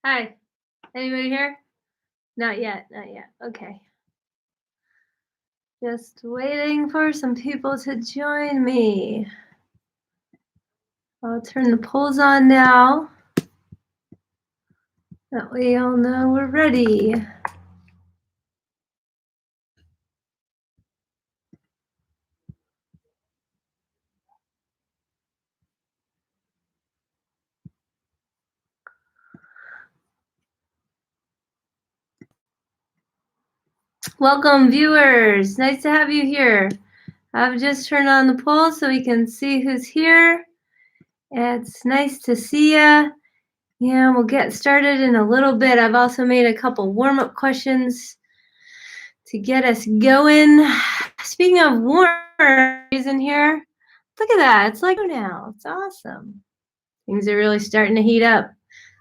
Hi. Anybody here? Not yet. Not yet. Okay. Just waiting for some people to join me. I'll turn the polls on now. That way y'all know we're ready. Welcome, viewers. Nice to have you here. I've just turned on the poll so we can see who's here. It's nice to see ya. Yeah, we'll get started in a little bit. I've also made a couple warm-up questions to get us going. Speaking of warm-ups in here, look at that. It's like now. It's awesome. Things are really starting to heat up,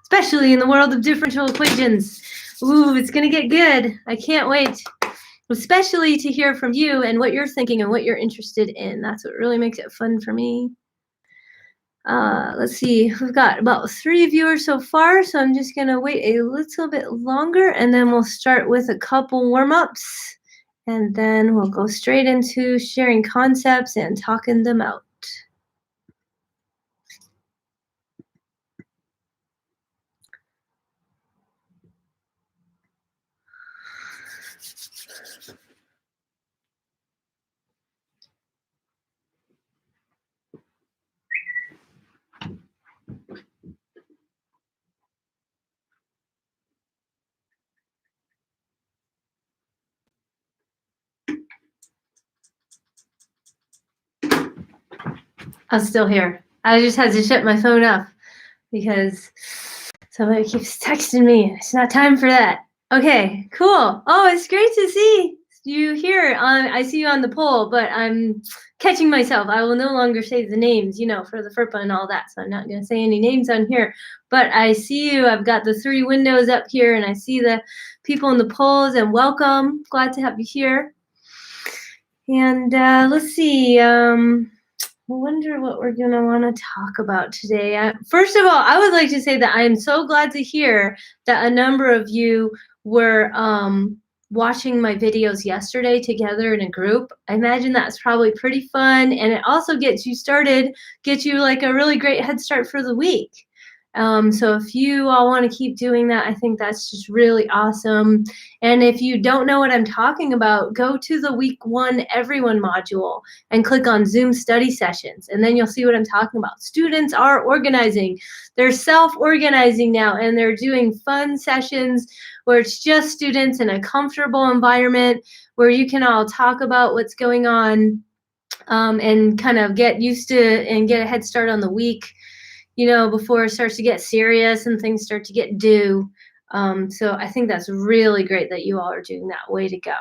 especially in the world of differential equations. Ooh, it's going to get good. I can't wait, especially to hear from you and what you're thinking and what you're interested in. That's what really makes it fun for me. Let's see. We've got about 3 viewers so far, so I'm just going to wait a little bit longer, and then we'll start with a couple warm-ups, and then we'll go straight into sharing concepts and talking them out. I'm still here. I just had to shut my phone off because somebody keeps texting me. It's not time for that. Okay, cool. Oh, it's great to see you here. I see you on the poll, but I'm catching myself. I will no longer say the names, for the FERPA and all that, so I'm not going to say any names on here. But I see you. I've got the 3 windows up here, and I see the people in the polls, and welcome. Glad to have you here. And let's see. I wonder what we're going to want to talk about today. First of all, I would like to say that I am so glad to hear that a number of you were watching my videos yesterday together in a group. I imagine that's probably pretty fun, and it also gets you started, gets you like a really great head start for the week. So if you all want to keep doing that, I think that's just really awesome. And if you don't know what I'm talking about, go to the week 1 everyone module and click on Zoom study sessions, and then you'll see what I'm talking about. Students are organizing. They're self-organizing now, and they're doing fun sessions where it's just students in a comfortable environment where you can all talk about what's going on and kind of get used to and get a head start on the week, before it starts to get serious and things start to get due. So I think that's really great that you all are doing that. Way to go.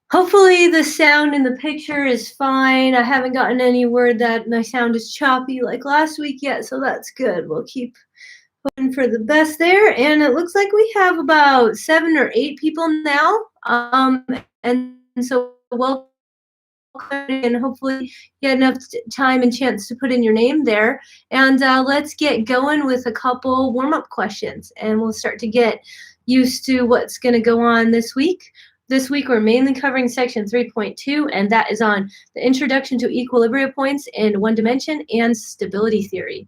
Hopefully the sound in the picture is fine. I haven't gotten any word that my sound is choppy like last week yet, so that's good. We'll keep hoping for the best there. And it looks like we have about 7 or 8 people now. And so welcome, and hopefully you had enough time and chance to put in your name there. And let's get going with a couple warm-up questions, and we'll start to get used to what's going to go on this week. This week we're mainly covering section 3.2, and that is on the introduction to equilibrium points in one dimension and stability theory.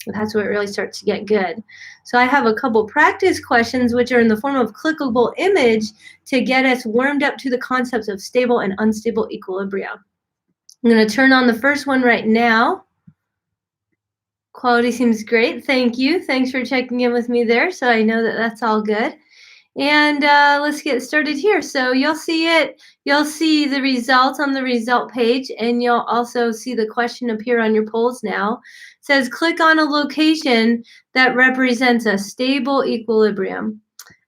And that's where it really starts to get good. So I have a couple practice questions which are in the form of clickable image to get us warmed up to the concepts of stable and unstable equilibria. I'm going to turn on the first one right now. Quality seems great. Thank you. Thanks for checking in with me there, so I know that that's all good. And let's get started here. So you'll see it. You'll see the results on the result page, and you'll also see the question appear on your polls now. It says, click on a location that represents a stable equilibrium.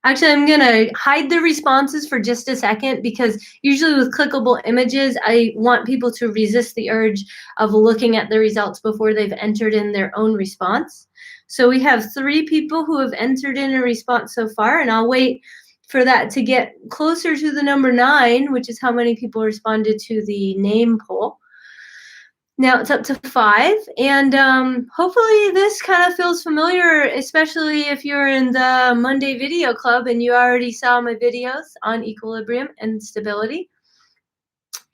Actually, I'm going to hide the responses for just a second, because usually with clickable images, I want people to resist the urge of looking at the results before they've entered in their own response. So we have 3 people who have entered in a response so far, and I'll wait for that to get closer to the number 9, which is how many people responded to the name poll. Now it's up to 5, and hopefully this kind of feels familiar, especially if you're in the Monday video club and you already saw my videos on equilibrium and stability.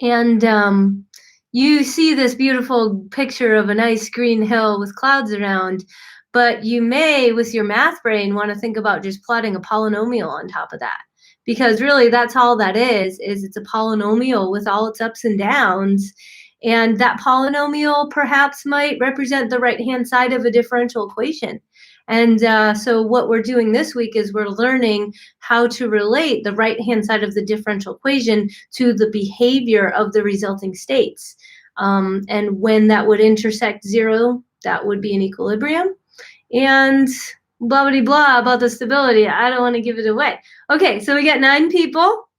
And you see this beautiful picture of a nice green hill with clouds around, but you may, with your math brain, want to think about just plotting a polynomial on top of that. Because really that's all that is it's a polynomial with all its ups and downs. And that polynomial perhaps might represent the right-hand side of a differential equation. And so what we're doing this week is we're learning how to relate the right-hand side of the differential equation to the behavior of the resulting states. And when that would intersect 0, that would be an equilibrium. And blah, blah, blah about the stability. I don't want to give it away. Okay, so we got 9 people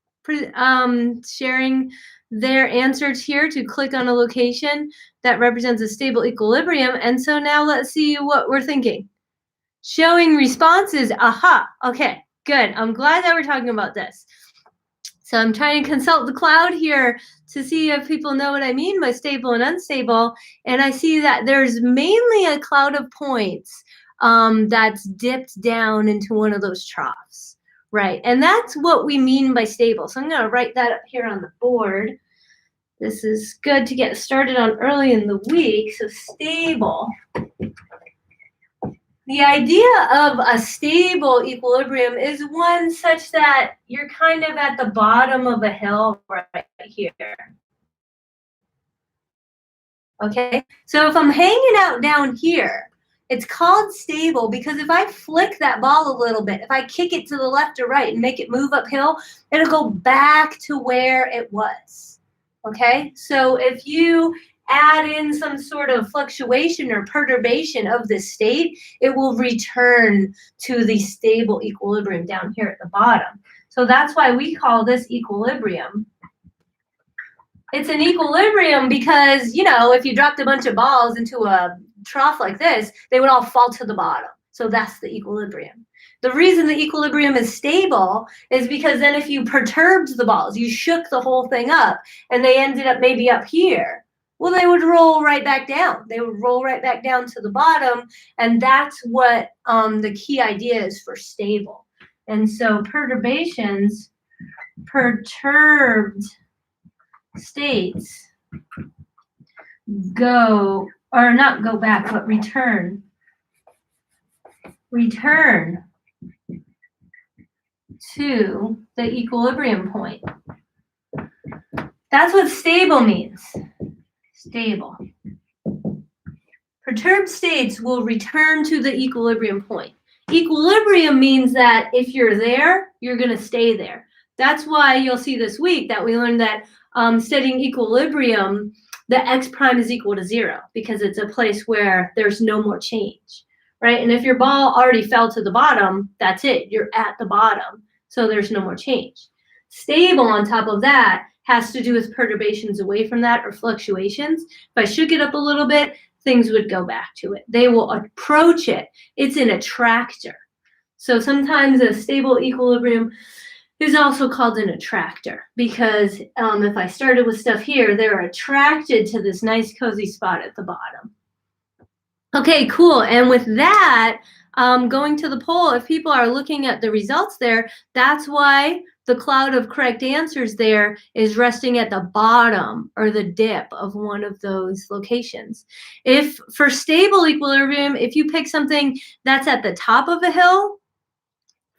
sharing their answers here to click on a location that represents a stable equilibrium. And so now let's see what we're thinking. Showing responses. Aha. Okay, good. I'm glad that we're talking about this. So I'm trying to consult the cloud here to see if people know what I mean by stable and unstable. And I see that there's mainly a cloud of points that's dipped down into one of those troughs, right? And that's what we mean by stable. So I'm going to write that up here on the board. This is good to get started on early in the week. So stable. The idea of a stable equilibrium is one such that you're kind of at the bottom of a hill right here. Okay, so if I'm hanging out down here, it's called stable because if I flick that ball a little bit, if I kick it to the left or right and make it move uphill, it'll go back to where it was. Okay, so if you add in some sort of fluctuation or perturbation of the state, it will return to the stable equilibrium down here at the bottom. So that's why we call this equilibrium. It's an equilibrium because, you know, if you dropped a bunch of balls into a trough like this, they would all fall to the bottom. So that's the equilibrium. The reason the equilibrium is stable is because then if you perturbed the balls, you shook the whole thing up, and they ended up maybe up here, well, they would roll right back down. They would roll right back down to the bottom, and that's what the key idea is for stable. And so perturbations, perturbed states go, or not go back, but return to the equilibrium point. That's what stable means. Stable. Perturbed states will return to the equilibrium point. Equilibrium means that if you're there, you're going to stay there. That's why you'll see this week that we learned that studying equilibrium, the x prime is equal to 0 because it's a place where there's no more change, right? And if your ball already fell to the bottom, that's it. You're at the bottom, so there's no more change. Stable on top of that has to do with perturbations away from that or fluctuations. If I shook it up a little bit, things would go back to it. They will approach it. It's an attractor. So sometimes a stable equilibrium is also called an attractor because if I started with stuff here, they're attracted to this nice cozy spot at the bottom. Okay, cool. And with that, going to the poll, if people are looking at the results there, that's why the cloud of correct answers there is resting at the bottom or the dip of one of those locations. If for stable equilibrium, if you pick something that's at the top of a hill,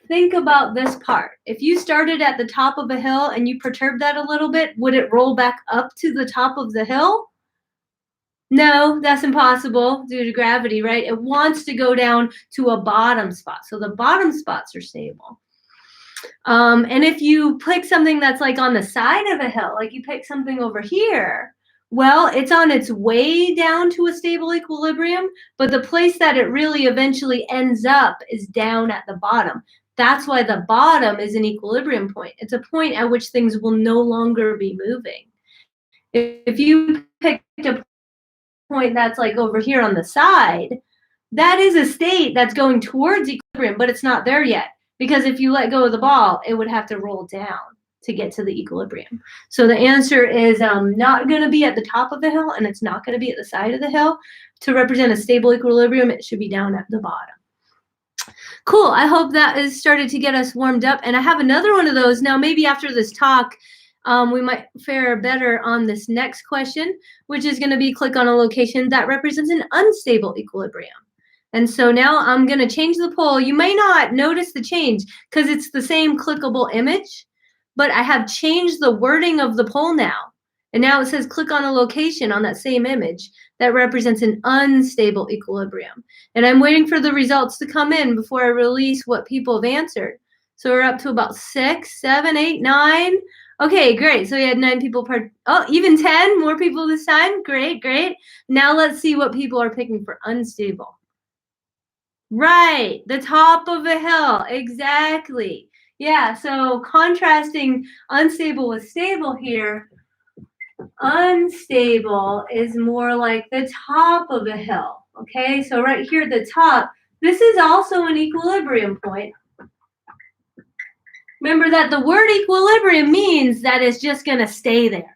think about this part. If you started at the top of a hill and you perturbed that a little bit, would it roll back up to the top of the hill? No, that's impossible due to gravity, right? It wants to go down to a bottom spot. So the bottom spots are stable. And if you pick something that's like on the side of a hill, like you pick something over here, well, it's on its way down to a stable equilibrium, but the place that it really eventually ends up is down at the bottom. That's why the bottom is an equilibrium point. It's a point at which things will no longer be moving. If you picked a point that's like over here on the side, that is a state that's going towards equilibrium, but it's not there yet. Because if you let go of the ball, it would have to roll down. to get to the equilibrium. So the answer is not going to be at the top of the hill, and it's not going to be at the side of the hill. To represent a stable equilibrium, it should be down at the bottom. Cool. I hope that has started to get us warmed up. And I have another one of those. Now, maybe after this talk, we might fare better on this next question, which is going to be click on a location that represents an unstable equilibrium. And so now I'm going to change the poll. You may not notice the change because it's the same clickable image, but I have changed the wording of the poll now. And now it says click on a location on that same image that represents an unstable equilibrium. And I'm waiting for the results to come in before I release what people have answered. So we're up to about 6, 7, 8, 9. Okay, great. So we had 9 people even 10 more people this time. Great, great. Now let's see what people are picking for unstable. Right, the top of a hill, exactly. Yeah, so contrasting unstable with stable here, unstable is more like the top of a hill, okay? So right here at the top, this is also an equilibrium point. Remember that the word equilibrium means that it's just going to stay there.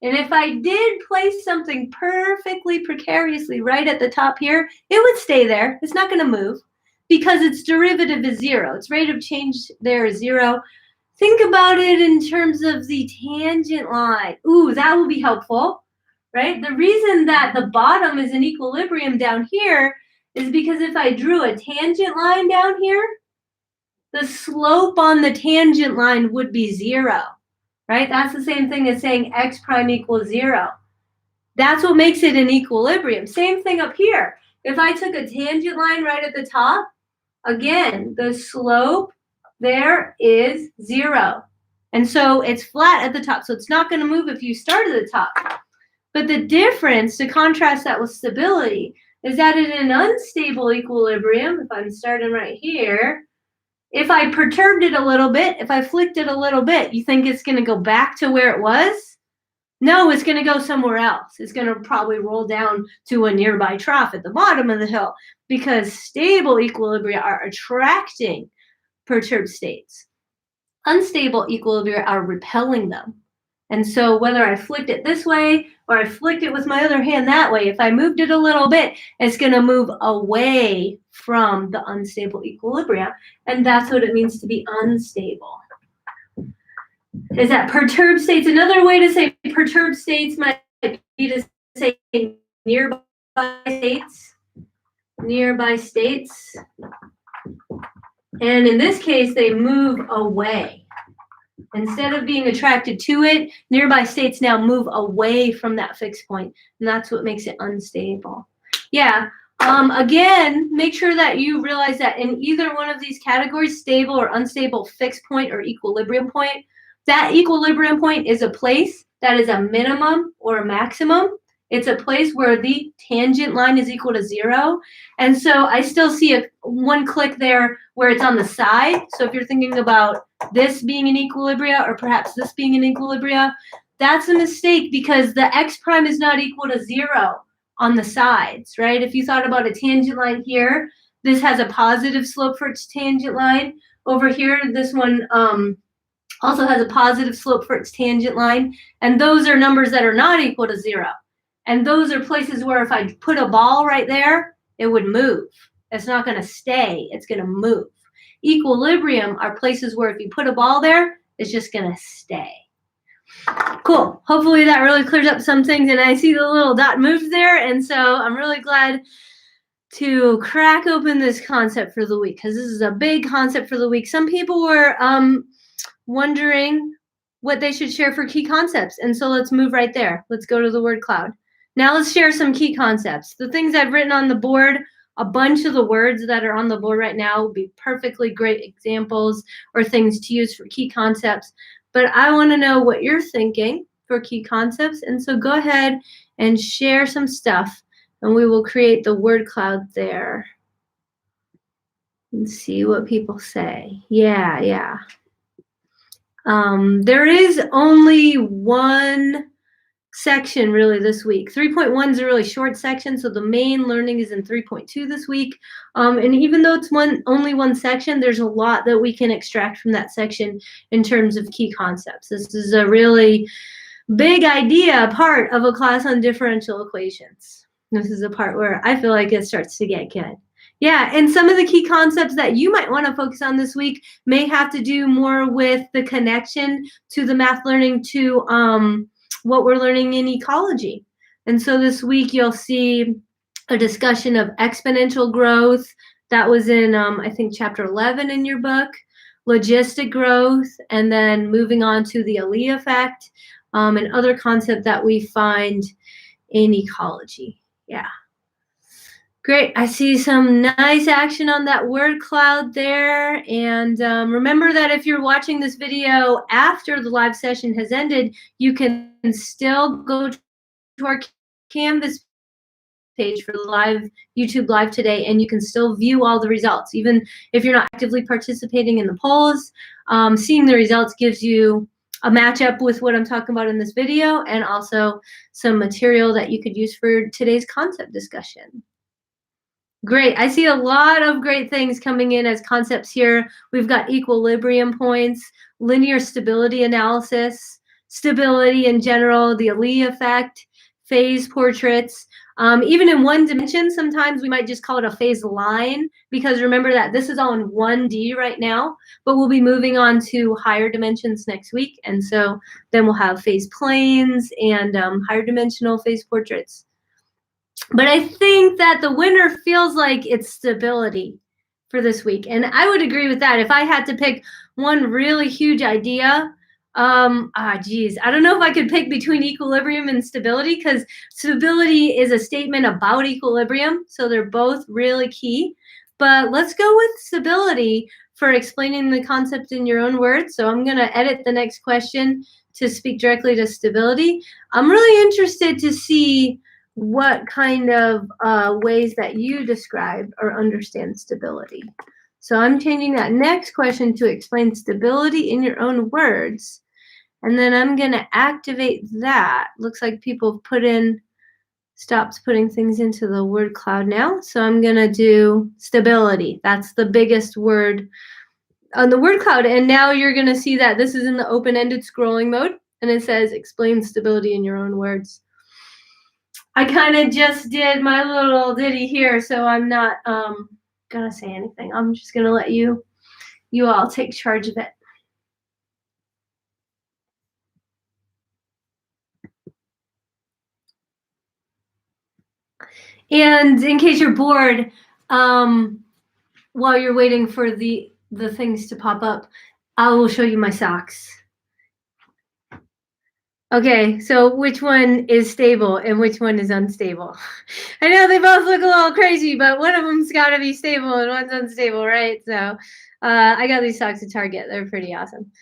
And if I did place something perfectly precariously right at the top here, it would stay there. It's not going to move because its derivative is 0. Its rate of change there is 0. Think about it in terms of the tangent line. Ooh, that will be helpful, right? The reason that the bottom is in equilibrium down here is because if I drew a tangent line down here, the slope on the tangent line would be 0. Right? That's the same thing as saying x prime equals 0. That's what makes it an equilibrium. Same thing up here. If I took a tangent line right at the top, again, the slope there is 0. And so it's flat at the top. So it's not going to move if you start at the top. But the difference, to contrast that with stability, is that in an unstable equilibrium, if I'm starting right here, if I perturbed it a little bit, if I flicked it a little bit, you think it's going to go back to where it was? No, it's going to go somewhere else. It's going to probably roll down to a nearby trough at the bottom of the hill because stable equilibria are attracting perturbed states. Unstable equilibria are repelling them. And so whether I flicked it this way or I flicked it with my other hand that way, if I moved it a little bit, it's going to move away from the unstable equilibria. And that's what it means to be unstable. Is that perturbed states? Another way to say perturbed states might be to say nearby states. Nearby states. And in this case, they move away. Instead of being attracted to it, nearby states now move away from that fixed point, and that's what makes it unstable. Yeah, again, make sure that you realize that in either one of these categories, stable or unstable, fixed point or equilibrium point, that equilibrium point is a place that is a minimum or a maximum. It's a place where the tangent line is equal to 0. And so I still see one click there where it's on the side. So if you're thinking about this being an equilibria or perhaps this being an equilibria, that's a mistake because the x prime is not equal to 0 on the sides, right? If you thought about a tangent line here, this has a positive slope for its tangent line. Over here, this one also has a positive slope for its tangent line. And those are numbers that are not equal to 0. And those are places where if I put a ball right there, it would move. It's not going to stay. It's going to move. Equilibrium are places where if you put a ball there, it's just going to stay. Cool. Hopefully that really clears up some things. And I see the little dot moves there. And so I'm really glad to crack open this concept for the week because this is a big concept for the week. Some people were wondering what they should share for key concepts. And so let's move right there. Let's go to the word cloud. Now let's share some key concepts. The things I've written on the board, a bunch of the words that are on the board right now will be perfectly great examples or things to use for key concepts. But I want to know what you're thinking for key concepts. And so go ahead and share some stuff and we will create the word cloud there and see what people say. Yeah. There is only one section really this week. 3.1 is a really short section, so the main learning is in 3.2 this week. And even though it's only one section, there's a lot that we can extract from that section in terms of key concepts. This is a really big idea part of a class on differential equations. This is a part where I feel like it starts to get good. Yeah, and some of the key concepts that you might want to focus on this week may have to do more with the connection to the math learning to what we're learning in ecology. And so this week you'll see a discussion of exponential growth. That was in, I think, chapter 11 in your book, logistic growth, and then moving on to the ODE effect, and other concept that we find in ecology. Yeah. Great. I see some nice action on that word cloud there. And remember that if you're watching this video after the live session has ended, you can still go to our Canvas page for live YouTube Live today, and you can still view all the results. Even if you're not actively participating in the polls, seeing the results gives you a matchup with what I'm talking about in this video, and also some material that you could use for today's concept discussion. Great. I see a lot of great things coming in as concepts here. We've got equilibrium points, linear stability analysis, stability in general, the ODE effect, phase portraits. Even in one dimension, sometimes we might just call it a phase line, because remember that this is all in 1D right now, but we'll be moving on to higher dimensions next week. And so then we'll have phase planes and higher dimensional phase portraits. But I think that the winner feels like it's stability for this week. And I would agree with that. If I had to pick one really huge idea, I don't know if I could pick between equilibrium and stability, because stability is a statement about equilibrium. So they're both really key. But let's go with stability for explaining the concept in your own words. So I'm going to edit the next question to speak directly to stability. I'm really interested to see what kind of ways that you describe or understand stability. So I'm changing that next question to explain stability in your own words. And then I'm going to activate that. Looks like people stopped putting things into the word cloud now. So I'm going to do stability. That's the biggest word on the word cloud. And now you're going to see that this is in the open-ended scrolling mode. And it says explain stability in your own words. I kind of just did my little ditty here, so I'm not gonna say anything. I'm just gonna let you all take charge of it. And in case you're bored, while you're waiting for the things to pop up, I will show you my socks. Okay, so which one is stable and which one is unstable? I know they both look a little crazy, but one of them's got to be stable and one's unstable, right? So I got these socks at Target. They're pretty awesome.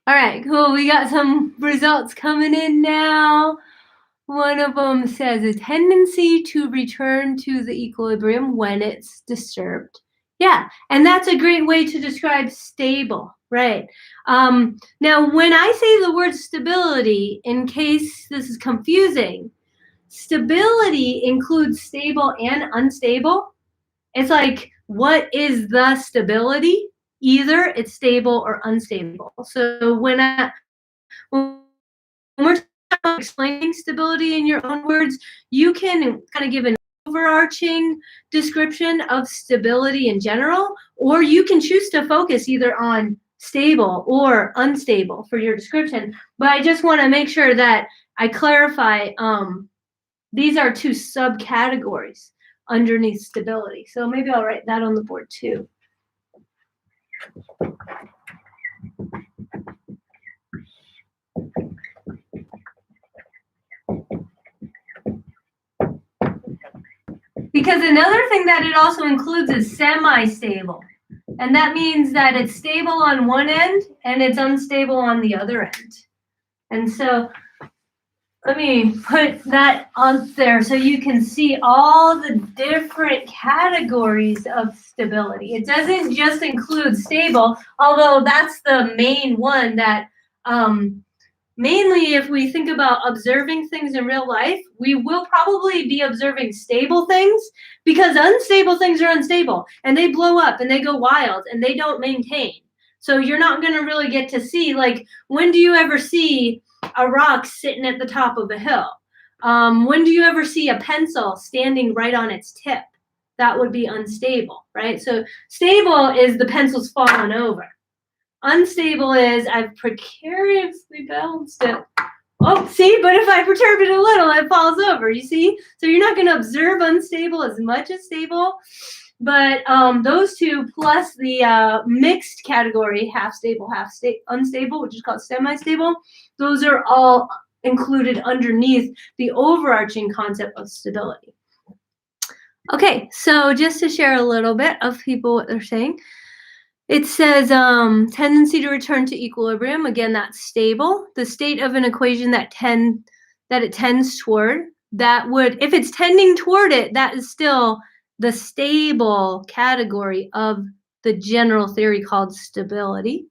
All right, cool. We got some results coming in now. One of them says a tendency to return to the equilibrium when it's disturbed. Yeah, and that's a great way to describe stable, right? Now, when I say the word stability, in case this is confusing, stability includes stable and unstable. It's like, what is the stability? Either it's stable or unstable. So when we're explaining stability in your own words, you can kind of give an overarching description of stability in general, or you can choose to focus either on stable or unstable for your description. But I just want to make sure that I clarify these are two subcategories underneath stability. So maybe I'll write that on the board too. Because another thing that it also includes is semi-stable. And that means that it's stable on one end and it's unstable on the other end. And so let me put that on there so you can see all the different categories of stability. It doesn't just include stable, although that's the main one that mainly if we think about observing things in real life, we will probably be observing stable things because unstable things are unstable and they blow up and they go wild and they don't maintain. So you're not going to really get to see, like, when do you ever see a rock sitting at the top of a hill? When do you ever see a pencil standing right on its tip? That would be unstable, right? So stable is the pencil's fallen over. Unstable is I've precariously balanced it. Oh, see, but if I perturb it a little, it falls over, you see? So you're not going to observe unstable as much as stable. But those two plus the mixed category, half stable, half unstable, which is called semi-stable, those are all included underneath the overarching concept of stability. Okay, so just to share a little bit of people what they're saying. It says tendency to return to equilibrium. Again, that's stable. The state of an equation that it tends toward. That would, if it's tending toward it, that is still the stable category of the general theory called stability.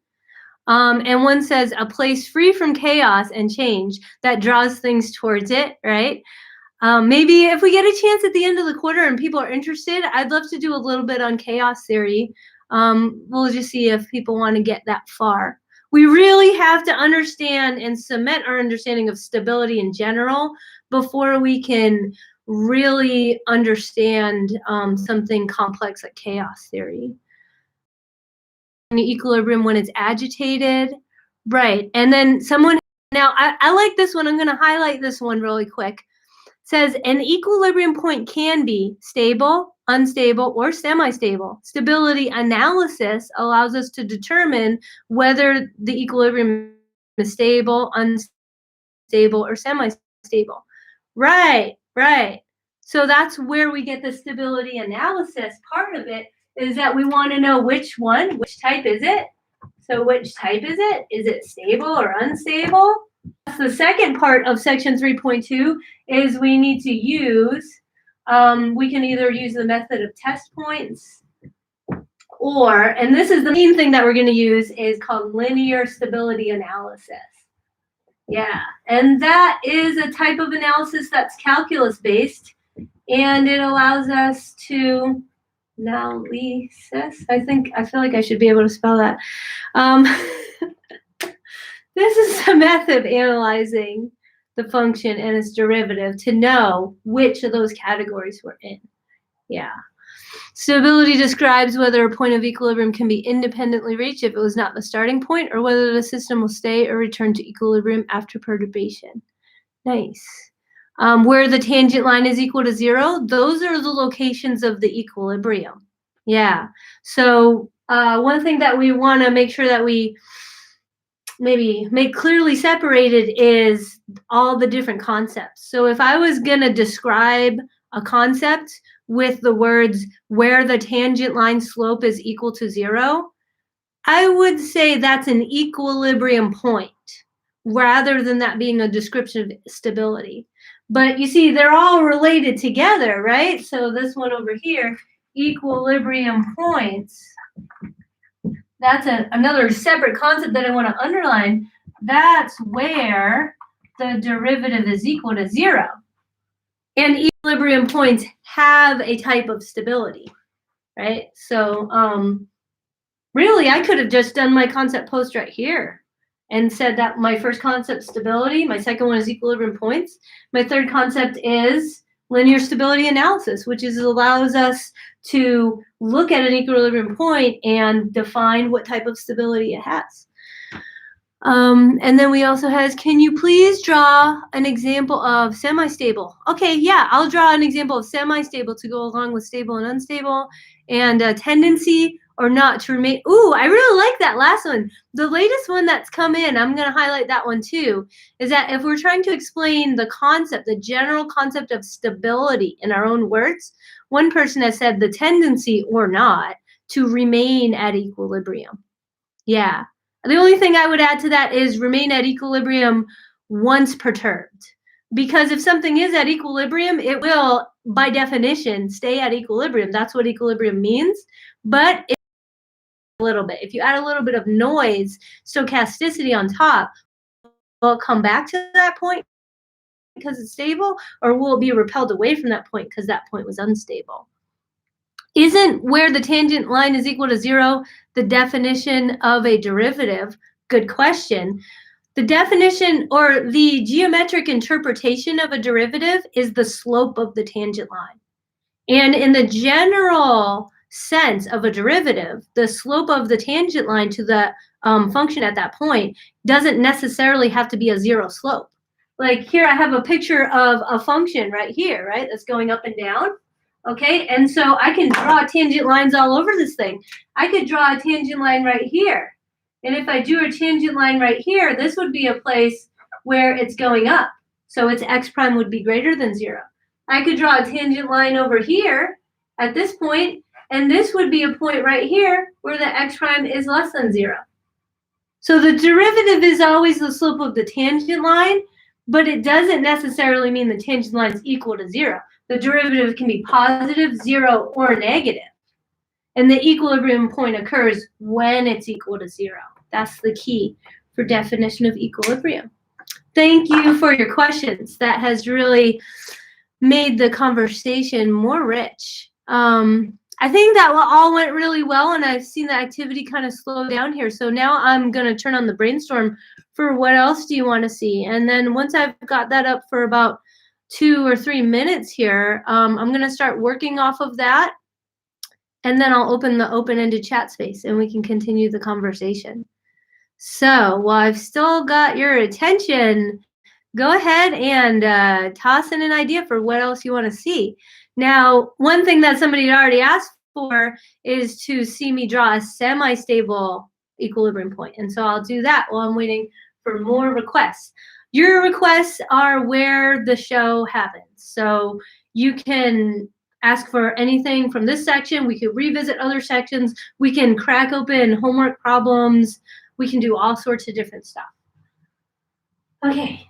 And one says a place free from chaos and change that draws things towards it, right? Maybe if we get a chance at the end of the quarter and people are interested, I'd love to do a little bit on chaos theory. We'll just see if people want to get that far. We really have to understand and cement our understanding of stability in general before we can really understand something complex like chaos theory. Equilibrium when it's agitated, right? And then someone, now I like this one. I'm going to highlight this one really quick. Says an equilibrium point can be stable, unstable, or semi-stable. Stability analysis allows us to determine whether the equilibrium is stable, unstable, or semi-stable. Right. So that's where we get the stability analysis part of it, is that we want to know which type is it? So which type is it? Is it stable or unstable? The second part of section 3.2 is we need to use, we can either use the method of test points or, and this is the main thing that we're going to use, is called linear stability analysis. Yeah, and that is a type of analysis that's calculus based, and it allows us to analysis. I feel like I should be able to spell that. This is a method of analyzing the function and its derivative to know which of those categories we're in. Yeah. Stability describes whether a point of equilibrium can be independently reached if it was not the starting point, or whether the system will stay or return to equilibrium after perturbation. Nice. Where the tangent line is equal to 0, those are the locations of the equilibrium. Yeah. So one thing that we want to make sure that we maybe make clearly separated is all the different concepts. So if I was going to describe a concept with the words where the tangent line slope is equal to 0, I would say that's an equilibrium point rather than that being a description of stability. But you see, they're all related together, right? So this one over here, equilibrium points, that's another separate concept that I want to underline. That's where the derivative is equal to 0. And equilibrium points have a type of stability, right? So really, I could have just done my concept post right here and said that my first concept, stability, my second one is equilibrium points. My third concept is linear stability analysis, which allows us to look at an equilibrium point and define what type of stability it has. And then we also has, can you please draw an example of semi-stable? Okay, yeah, I'll draw an example of semi-stable to go along with stable and unstable, and a tendency or not to remain. Ooh, I really like that last one. The latest one that's come in, I'm going to highlight that one too, is that if we're trying to explain the concept, the general concept of stability in our own words, one person has said the tendency or not to remain at equilibrium. Yeah. The only thing I would add to that is remain at equilibrium once perturbed. because if something is at equilibrium, it will, by definition, stay at equilibrium. That's what equilibrium means. But a little bit, if you add a little bit of noise, stochasticity on top, will it come back to that point because it's stable, or will it be repelled away from that point because that point was unstable? Isn't where the tangent line is equal to 0 the definition of a derivative? Good question. The definition or the geometric interpretation of a derivative is the slope of the tangent line. And in the general sense of a derivative, the slope of the tangent line to the function at that point doesn't necessarily have to be a 0 slope. Like here, I have a picture of a function right here, right? That's going up and down. Okay, and so I can draw tangent lines all over this thing. I could draw a tangent line right here. And if I drew a tangent line right here, this would be a place where it's going up. So its x prime would be greater than 0. I could draw a tangent line over here at this point, and this would be a point right here where the x prime is less than 0. So the derivative is always the slope of the tangent line, but it doesn't necessarily mean the tangent line is equal to 0. The derivative can be positive, 0, or negative. And the equilibrium point occurs when it's equal to 0. That's the key for definition of equilibrium. Thank you for your questions. That has really made the conversation more rich. I think that all went really well, and I've seen the activity kind of slow down here. So now I'm going to turn on the brainstorm for what else do you want to see. And then once I've got that up for about 2 or 3 minutes here, I'm going to start working off of that. And then I'll open the open-ended chat space and we can continue the conversation. So while I've still got your attention, go ahead and toss in an idea for what else you want to see. Now, one thing that somebody had already asked for is to see me draw a semi-stable equilibrium point. And so I'll do that while I'm waiting for more requests. Your requests are where the show happens. So you can ask for anything from this section. We could revisit other sections. We can crack open homework problems. We can do all sorts of different stuff. Okay.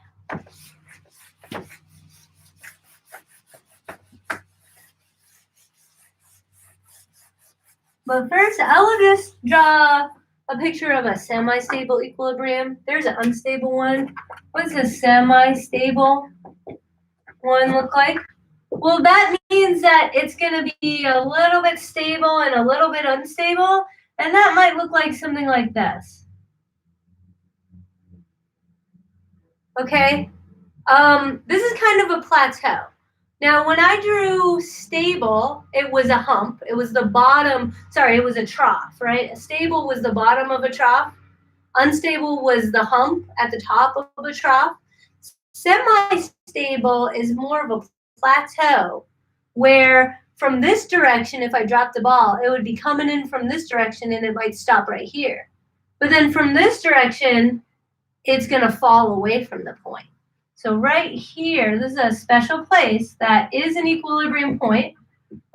But first, I will just draw a picture of a semi-stable equilibrium. There's an unstable one. What's a semi-stable one look like? Well, that means that it's going to be a little bit stable and a little bit unstable, and that might look like something like this. Okay? This is kind of a plateau. Now, when I drew stable, it was a hump. It was the bottom. Sorry, it was a trough, right? Stable was the bottom of a trough. Unstable was the hump at the top of a trough. Semi-stable is more of a plateau where from this direction, if I drop the ball, it would be coming in from this direction and it might stop right here. But then from this direction, it's going to fall away from the point. So right here, this is a special place that is an equilibrium point,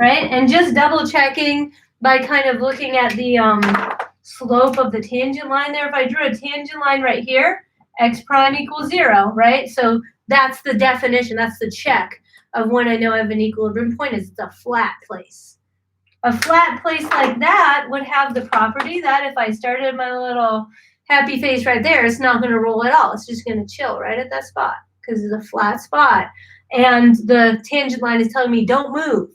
right? And just double checking by kind of looking at the slope of the tangent line there. If I drew a tangent line right here, x prime equals 0, right? So that's the definition, that's the check of when I know I have an equilibrium point, is it's a flat place. A flat place like that would have the property that if I started my little happy face right there, it's not going to roll at all. It's just going to chill right at that spot because it's a flat spot. And the tangent line is telling me don't move.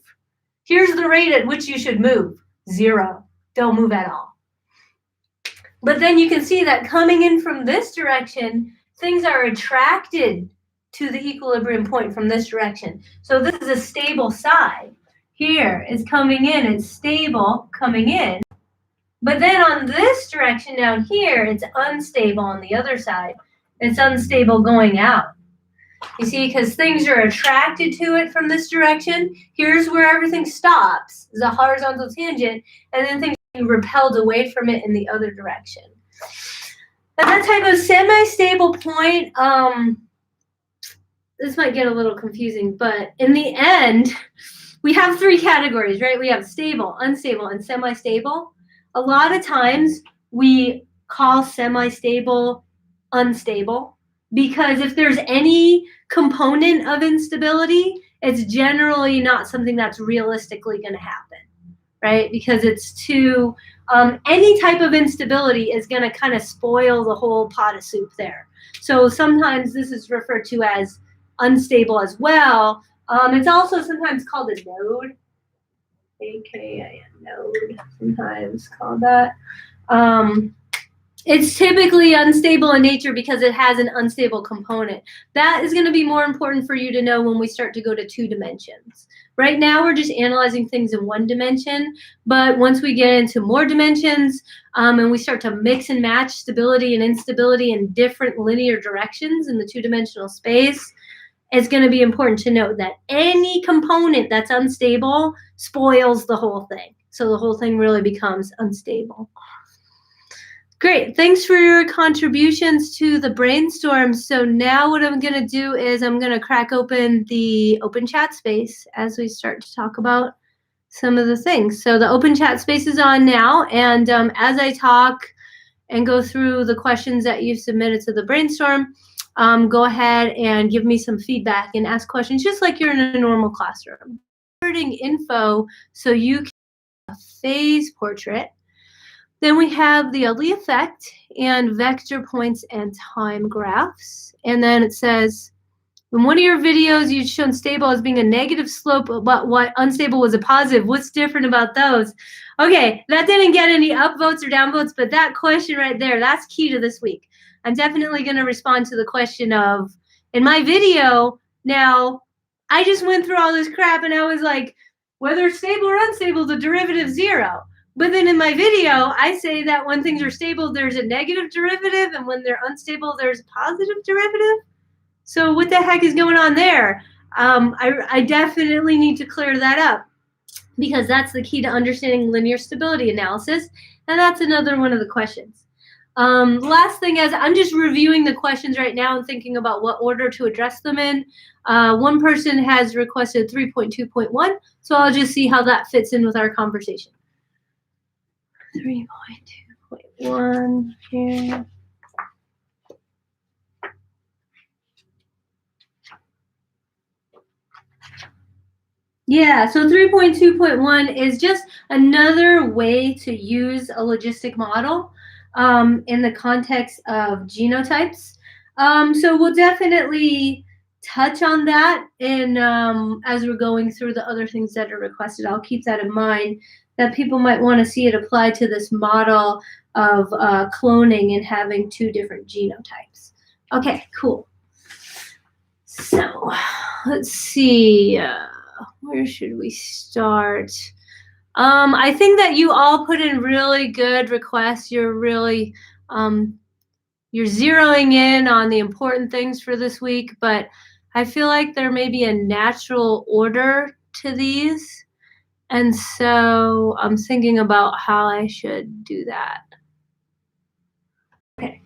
Here's the rate at which you should move, 0. Don't move at all. But then you can see that coming in from this direction, things are attracted to the equilibrium point from this direction. So this is a stable side. Here is coming in, it's stable coming in. But then on this direction down here, it's unstable on the other side. It's unstable going out. You see, because things are attracted to it from this direction. Here's where everything stops, is a horizontal tangent, and then things are repelled away from it in the other direction. And that type of semi-stable point, this might get a little confusing, but in the end, we have 3 categories, right? We have stable, unstable, and semi-stable. A lot of times we call semi-stable unstable because if there's any component of instability, it's generally not something that's realistically going to happen, right? Because it's too, any type of instability is going to kind of spoil the whole pot of soup there. So sometimes this is referred to as unstable as well. It's also sometimes called a node, aka node, sometimes called that. It's typically unstable in nature because it has an unstable component. That is going to be more important for you to know when we start to go to 2 dimensions. Right now, we're just analyzing things in 1 dimension, but once we get into more dimensions and we start to mix and match stability and instability in different linear directions in the 2-dimensional space, it's going to be important to note that any component that's unstable spoils the whole thing. So the whole thing really becomes unstable. Great, thanks for your contributions to the brainstorm. So now what I'm gonna do is I'm gonna crack open the open chat space as we start to talk about some of the things. So the open chat space is on now, and as I talk and go through the questions that you've submitted to the brainstorm, go ahead and give me some feedback and ask questions just like you're in a normal classroom. Info so you can have a phase portrait. Then we have the ODE effect and vector points and time graphs. And then it says, in one of your videos, you'd shown stable as being a negative slope, but what unstable was a positive. What's different about those? Okay, that didn't get any upvotes or downvotes, but that question right there, that's key to this week. I'm definitely going to respond to the question of, in my video, now, I just went through all this crap and I was like, whether it's stable or unstable, the derivative 0. But then in my video, I say that when things are stable, there's a negative derivative, and when they're unstable, there's a positive derivative. So what the heck is going on there? I definitely need to clear that up because that's the key to understanding linear stability analysis, and that's another one of the questions. Last thing is I'm just reviewing the questions right now and thinking about what order to address them in. One person has requested 3.2.1, so I'll just see how that fits in with our conversation. 3.2.1 here. Yeah, so 3.2.1 is just another way to use a logistic model in the context of genotypes. So we'll definitely touch on that in as we're going through the other things that are requested. I'll keep that in mind, that people might want to see it applied to this model of cloning and having 2 different genotypes. Okay, cool. So let's see, where should we start? I think that you all put in really good requests. You're really, you're zeroing in on the important things for this week, but I feel like there may be a natural order to these. And so I'm thinking about how I should do that. Okay.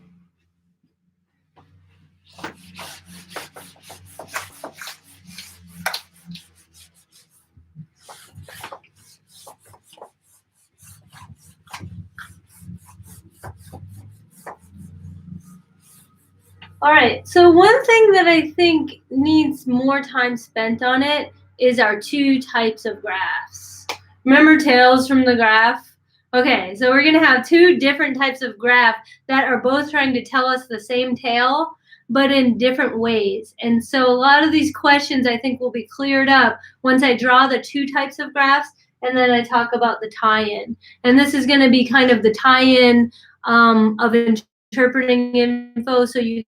All right, so one thing that I think needs more time spent on it is our 2 types of graphs. Remember tails from the graph? Okay, so we're gonna have 2 different types of graph that are both trying to tell us the same tail, but in different ways. And so a lot of these questions I think will be cleared up once I draw the 2 types of graphs and then I talk about the tie-in. And this is gonna be kind of the tie-in of interpreting info, so you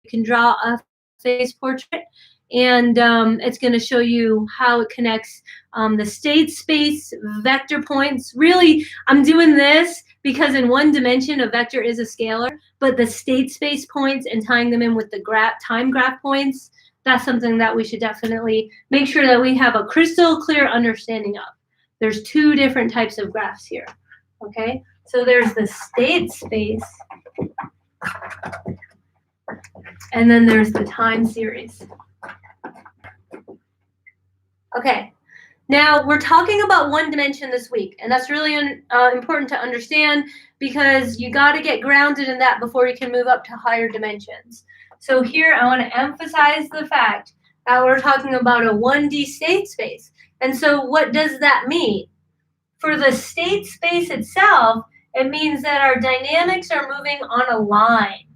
can draw a phase portrait, and it's going to show you how it connects the state space vector points. Really, I'm doing this because in 1 dimension, a vector is a scalar, but the state space points and tying them in with the time graph points, that's something that we should definitely make sure that we have a crystal clear understanding of. There's 2 different types of graphs here, okay? So there's the state space, and then there's the time series. Okay, now we're talking about 1 dimension this week, and that's really important to understand because you got to get grounded in that before you can move up to higher dimensions. So here I want to emphasize the fact that we're talking about a 1D state space. And so what does that mean? For the state space itself, it means that our dynamics are moving on a line.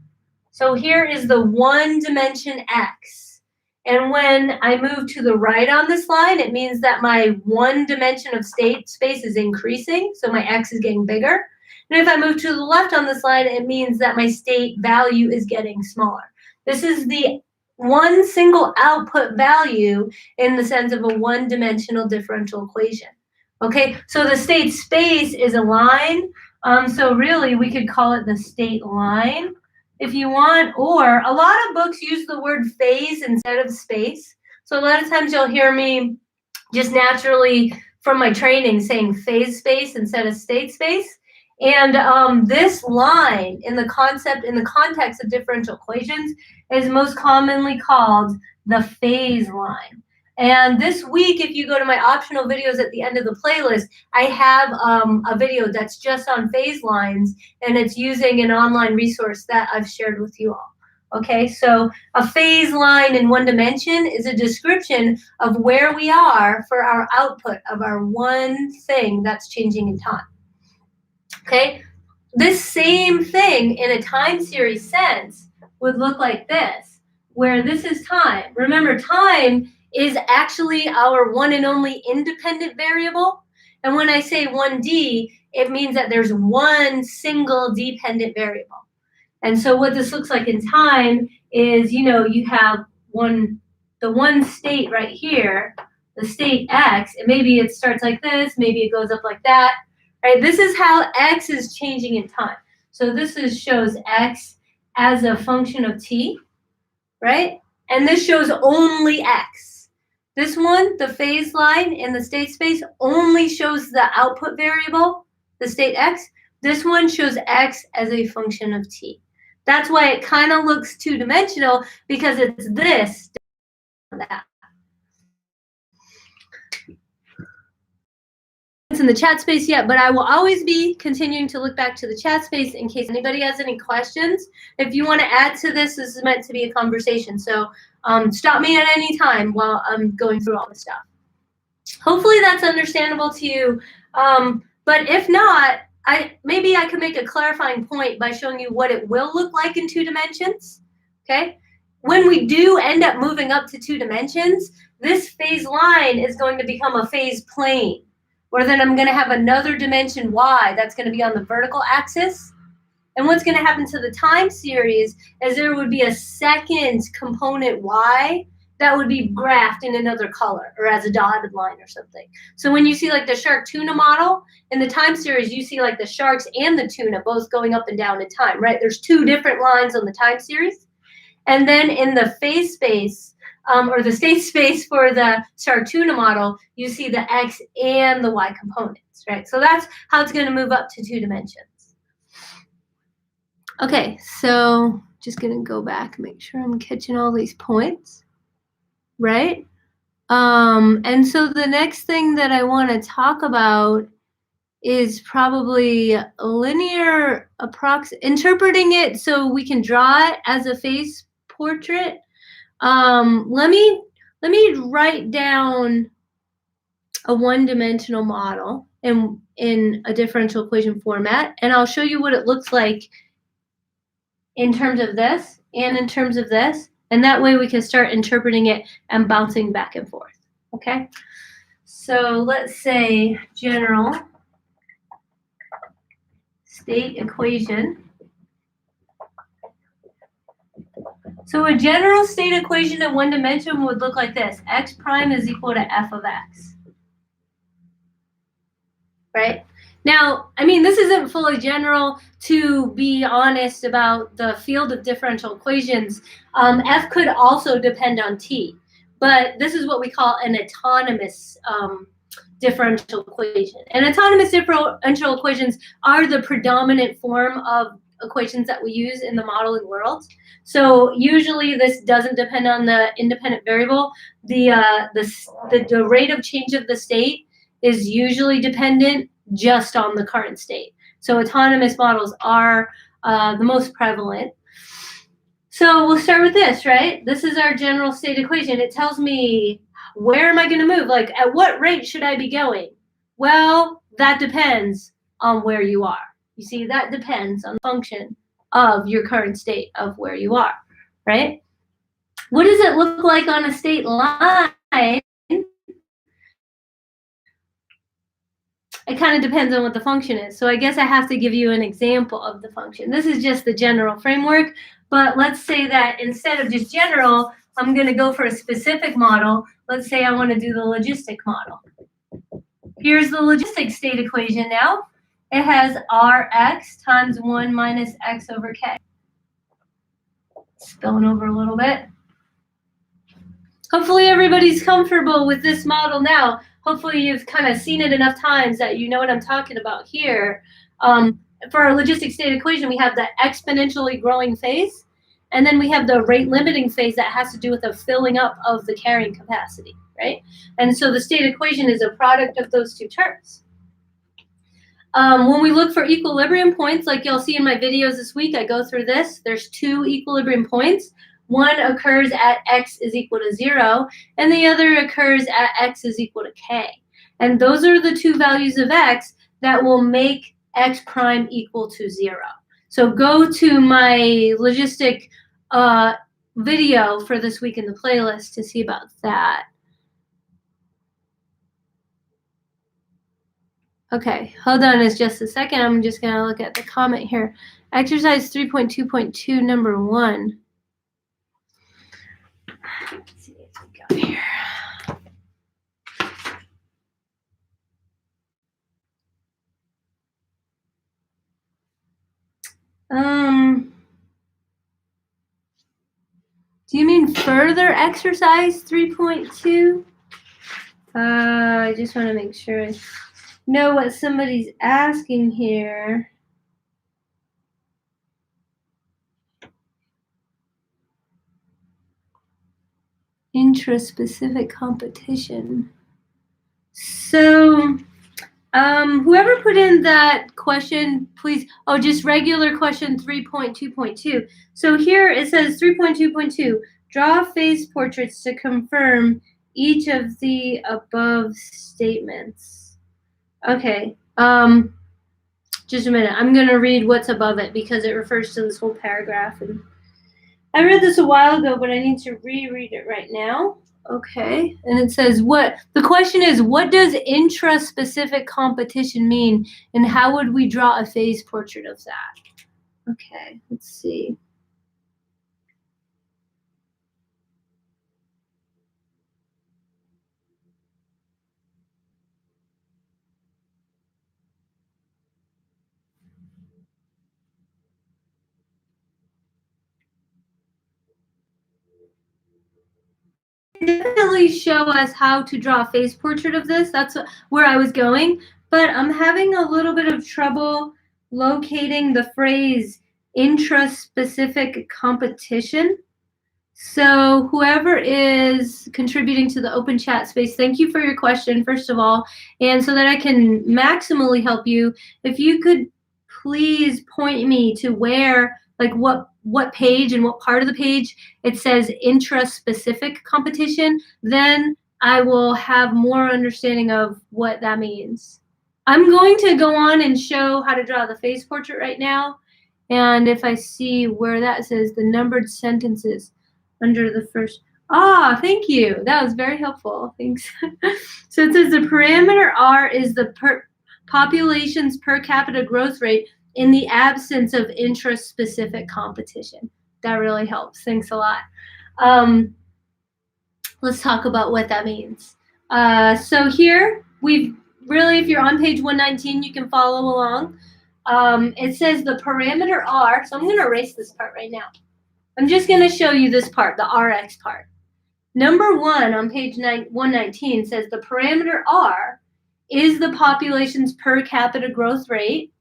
So here is the one dimension X. And when I move to the right on this line, it means that my one dimension of state space is increasing, so my X is getting bigger. And if I move to the left on this line, it means that my state value is getting smaller. This is the one single output value in the sense of a one-dimensional differential equation. Okay, so the state space is a line. So really, we could call it the state line if you want, or a lot of books use the word phase instead of space. So a lot of times you'll hear me just naturally from my training saying phase space instead of state space. And this line in the context of differential equations is most commonly called the phase line. And this week, if you go to my optional videos at the end of the playlist, I have a video that's just on phase lines, and it's using an online resource that I've shared with you all. Okay, so a phase line in one dimension is a description of where we are for our output of our one thing that's changing in time. Okay, this same thing in a time series sense would look like this, where this is time. Remember, time is actually our one and only independent variable. And when I say 1D, it means that there's one single dependent variable. And so what this looks like in time is, you have the one state right here, the state X, and maybe it starts like this, maybe it goes up like that, right? This is how X is changing in time. So this shows X as a function of T, right? And this shows only X. This one, the phase line in the state space, only shows the output variable, the state X. This one shows X as a function of T. That's why it kind of looks two-dimensional, because it's this, that. It's in the chat space yet, but I will always be continuing to look back to the chat space in case anybody has any questions. If you want to add to this, this is meant to be a conversation. So stop me at any time while I'm going through all this stuff. Hopefully that's understandable to you. But if not, maybe I could make a clarifying point by showing you what it will look like in 2 dimensions. Okay? When we do end up moving up to 2 dimensions, this phase line is going to become a phase plane, where then I'm going to have another dimension y that's going to be on the vertical axis. And what's going to happen to the time series is there would be a second component y that would be graphed in another color or as a dotted line or something. So when you see like the shark tuna model, in the time series, you see like the sharks and the tuna both going up and down in time, right? There's 2 different lines on the time series. And then in the phase space, or the state space for the shark tuna model, you see the X and the Y components, right? So that's how it's going to move up to 2 dimensions. Okay, so just going to go back and make sure I'm catching all these points, right? And so the next thing that I want to talk about is probably linear interpreting it so we can draw it as a phase portrait. Let me write down a one-dimensional model in a differential equation format, and I'll show you what it looks like in terms of this and in terms of this, and that way we can start interpreting it and bouncing back and forth, okay? So let's say general state equation. So a general state equation in one dimension would look like this. X prime is equal to f of x. Right? Now, I mean, this isn't fully general. To be honest about the field of differential equations, f could also depend on t. But this is what we call an autonomous differential equation. And autonomous differential equations are the predominant form of equations that we use in the modeling world. So usually this doesn't depend on the independent variable. The rate of change of the state is usually dependent just on the current state. So autonomous models are the most prevalent. So we'll start with this, right? This is our general state equation. It tells me where am I going to move? Like, at what rate should I be going? Well, that depends on where you are. You see, that depends on the function of your current state of where you are, right? What does it look like on a state line? It kind of depends on what the function is. So I guess I have to give you an example of the function. This is just the general framework, but let's say that instead of just general, I'm going to go for a specific model. Let's say I want to do the logistic model. Here's the logistic state equation now. It has Rx times 1 minus x over k. Spilling over a little bit. Hopefully everybody's comfortable with this model now. Hopefully you've kind of seen it enough times that you know what I'm talking about here. For our logistic state equation, we have the exponentially growing phase, and then we have the rate limiting phase that has to do with the filling up of the carrying capacity, right? And so the state equation is a product of those two terms. When we look for equilibrium points, like you'll see in my videos this week, I go through this. There's 2 equilibrium points. One occurs at x is equal to 0, and the other occurs at x is equal to k. And those are the 2 values of x that will make x prime equal to 0. So go to my logistic video for this week in the playlist to see about that. Okay, hold on just a second. I'm just going to look at the comment here. Exercise 3.2.2, number 1. Let's see what we got here. Do you mean further exercise 3.2? I just want to make sure I know what somebody's asking here. Intraspecific competition. So, whoever put in that question, please, just regular question 3.2.2. So here it says 3.2.2, draw phase portraits to confirm each of the above statements. Okay, just a minute. I'm going to read what's above it because it refers to this whole paragraph. And I read this a while ago, but I need to reread it right now. Okay, and it says the question is, what does intraspecific competition mean, and how would we draw a phase portrait of that? Okay, let's see. Definitely show us how to draw a phase portrait of this. That's where I was going, but I'm having a little bit of trouble locating the phrase intraspecific competition. So whoever is contributing to the open chat space, thank you for your question, first of all. And so that I can maximally help you, if you could please point me to where, like what page and what part of the page it says intraspecific competition, then I will have more understanding of what that means. I'm going to go on and show how to draw the phase portrait right now. And if I see where that says the numbered sentences under the first, thank you. That was very helpful. Thanks. So it says the parameter R is the population's per capita growth rate in the absence of intraspecific competition. That really helps. Thanks a lot. Let's talk about what that means. So here we've really, if you're on page 119, you can follow along. It says the parameter R. So I'm going to erase this part right now. I'm just going to show you this part, the Rx part. Number 1 on page 119 says the parameter R is the population's per capita growth rate.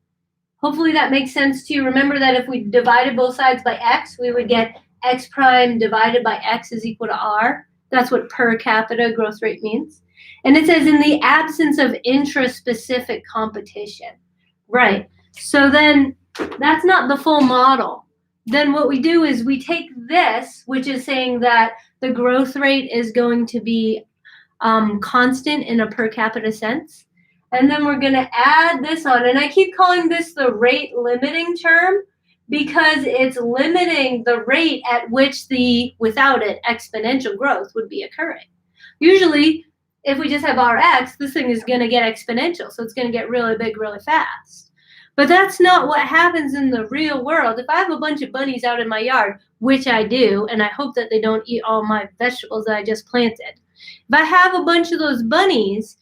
Hopefully that makes sense to you. Remember that if we divided both sides by x, we would get x prime divided by x is equal to R. That's what per capita growth rate means. And it says in the absence of intraspecific competition. Right. So then that's not the full model. then what we do is we take this, which is saying that the growth rate is going to be constant in a per capita sense. And then we're going to add this on. And I keep calling this the rate limiting term because it's limiting the rate at which without it, exponential growth would be occurring. Usually, if we just have Rx, this thing is going to get exponential. So it's going to get really big really fast. But that's not what happens in the real world. If I have a bunch of bunnies out in my yard, which I do, and I hope that they don't eat all my vegetables that I just planted. If I have a bunch of those bunnies,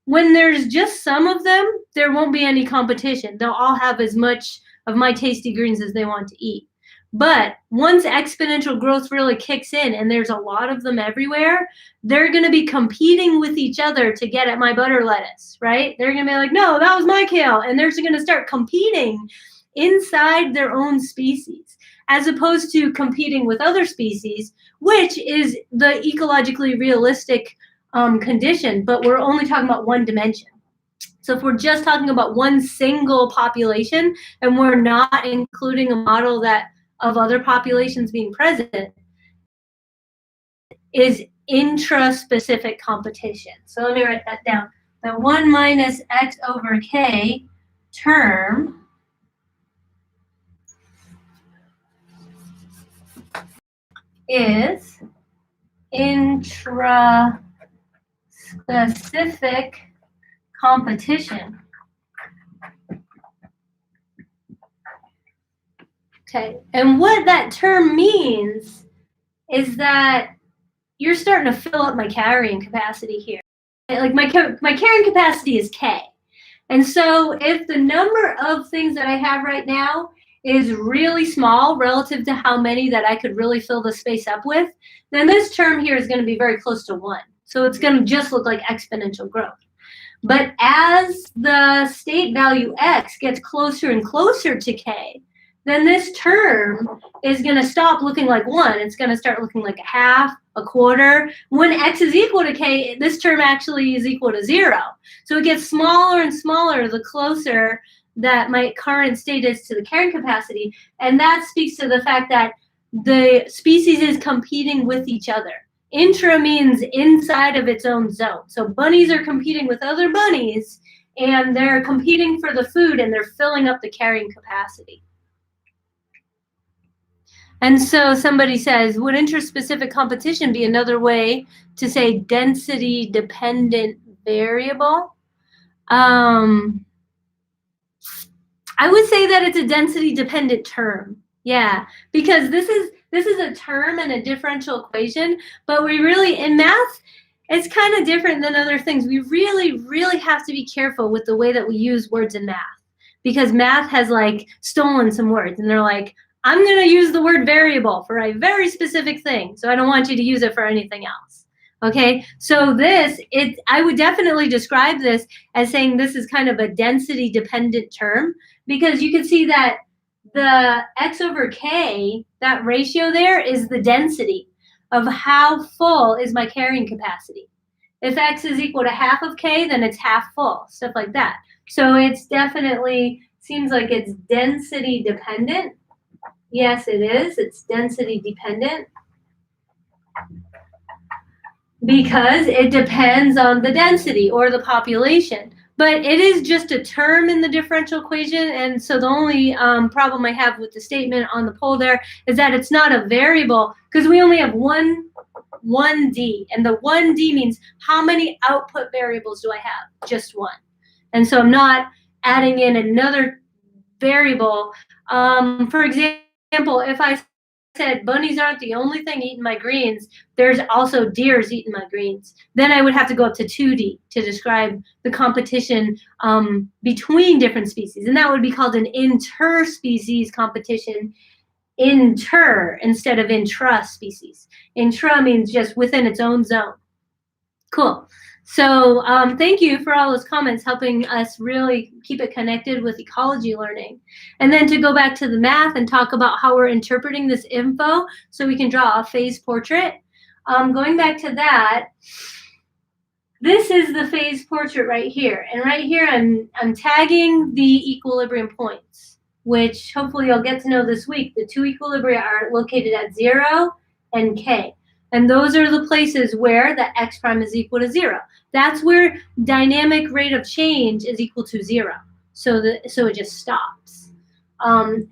when there's just some of them, there won't be any competition. They'll all have as much of my tasty greens as they want to eat. But once exponential growth really kicks in and there's a lot of them everywhere, they're going to be competing with each other to get at my butter lettuce, right? They're going to be like, no, that was my kale. And they're going to start competing inside their own species, as opposed to competing with other species, which is the ecologically realistic condition, but we're only talking about one dimension. So if we're just talking about one single population and we're not including a model that of other populations being present, is intraspecific competition. So let me write that down. The 1 minus x over k term is intraspecific competition. Okay, and what that term means is that you're starting to fill up my carrying capacity here. Like my carrying capacity is K. And so if the number of things that I have right now is really small relative to how many that I could really fill the space up with, then this term here is going to be very close to 1. So it's going to just look like exponential growth. But as the state value x gets closer and closer to K, then this term is going to stop looking like 1. It's going to start looking like a half, a quarter. When x is equal to k, this term actually is equal to 0. So it gets smaller and smaller the closer that my current state is to the carrying capacity. And that speaks to the fact that the species is competing with each other. Intra means inside of its own zone. So bunnies are competing with other bunnies, and they're competing for the food, and they're filling up the carrying capacity. And so somebody says, would intraspecific competition be another way to say density-dependent variable? I would say that it's a density-dependent term. Yeah, because this is a term in a differential equation, but we really, in math, it's kind of different than other things. We really, really have to be careful with the way that we use words in math, because math has like stolen some words, and they're like, I'm going to use the word variable for a very specific thing, so I don't want you to use it for anything else. Okay, so I would definitely describe this as saying this is kind of a density-dependent term, because you can see that the x over k, that ratio there is the density of how full is my carrying capacity. If x is equal to half of k, then it's half full, stuff like that. So it's definitely, seems like it's density dependent. Yes, it is. It's density dependent because it depends on the density or the population. But it is just a term in the differential equation, and so the only problem I have with the statement on the poll there is that it's not a variable, because we only have one 1D, and the 1D means how many output variables do I have? Just one. And so I'm not adding in another variable. For example, if I said bunnies aren't the only thing eating my greens, there's also deers eating my greens, then I would have to go up to 2D to describe the competition between different species. And that would be called an interspecies competition, inter instead of intraspecies. Intra means just within its own zone. Cool. So thank you for all those comments, helping us really keep it connected with ecology learning. And then to go back to the math and talk about how we're interpreting this info so we can draw a phase portrait. Going back to that, this is the phase portrait right here. And right here, I'm tagging the equilibrium points. which hopefully you'll get to know this week. The two equilibria are located at 0 and k. And those are the places where the x prime is equal to 0. That's where dynamic rate of change is equal to 0. So it just stops.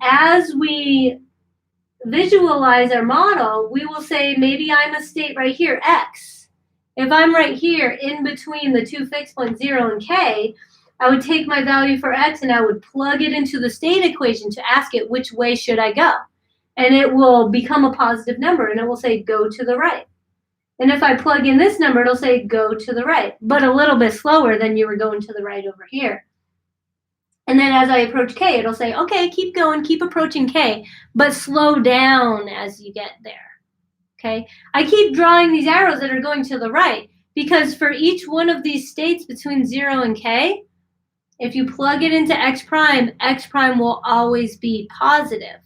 As we visualize our model, we will say maybe I'm a state right here, x. If I'm right here in between the two fixed points 0 and k, I would take my value for x and I would plug it into the state equation to ask it which way should I go. And it will become a positive number and it will say go to the right. And if I plug in this number, it'll say go to the right, but a little bit slower than you were going to the right over here. And then as I approach k, it'll say, okay, keep going, keep approaching k, but slow down as you get there, okay? I keep drawing these arrows that are going to the right because for each one of these states between 0 and k, if you plug it into x prime will always be positive.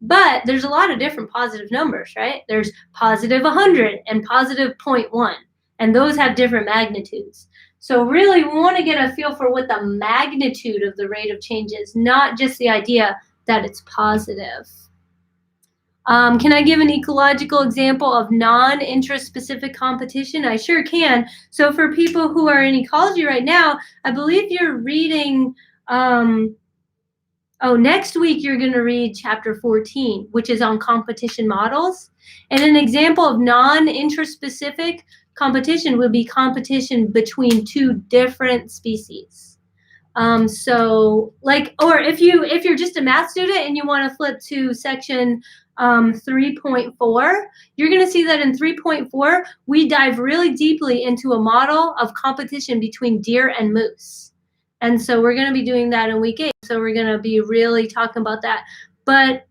But there's a lot of different positive numbers, right? There's positive 100 and positive 0.1, and those have different magnitudes. So really, we want to get a feel for what the magnitude of the rate of change is, not just the idea that it's positive. Can I give an ecological example of non-intraspecific competition? I sure can. So for people who are in ecology right now, I believe you're reading, next week you're going to read chapter 14, which is on competition models. And an example of non-intraspecific competition would be competition between two different species. Or if you're just a math student and you want to flip to section 3.4, you're going to see that in 3.4, we dive really deeply into a model of competition between deer and moose. And so we're going to be doing that in week 8. So we're going to be really talking about that. But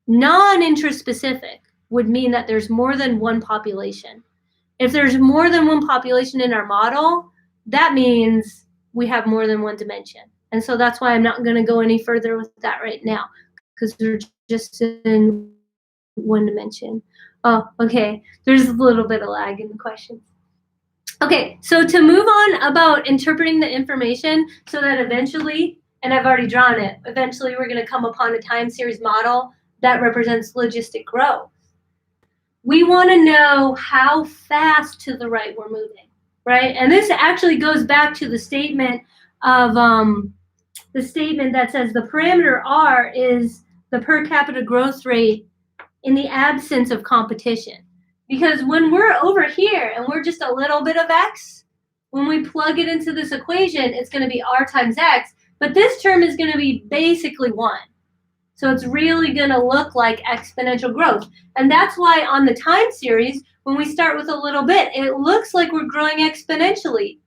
non-intraspecific would mean that there's more than one population. If there's more than one population in our model, that means we have more than one dimension. And so that's why I'm not going to go any further with that right now, because we're just in one dimension. Oh, okay. There's a little bit of lag in the questions. Okay, so to move on about interpreting the information so that eventually, and I've already drawn it, eventually we're going to come upon a time series model that represents logistic growth. We want to know how fast to the right we're moving, right? And this actually goes back to the statement of the statement that says the parameter R is the per capita growth rate in the absence of competition. Because when we're over here and we're just a little bit of x, when we plug it into this equation, it's going to be r times x, but this term is going to be basically 1. So it's really going to look like exponential growth. And that's why on the time series, when we start with a little bit, it looks like we're growing exponentially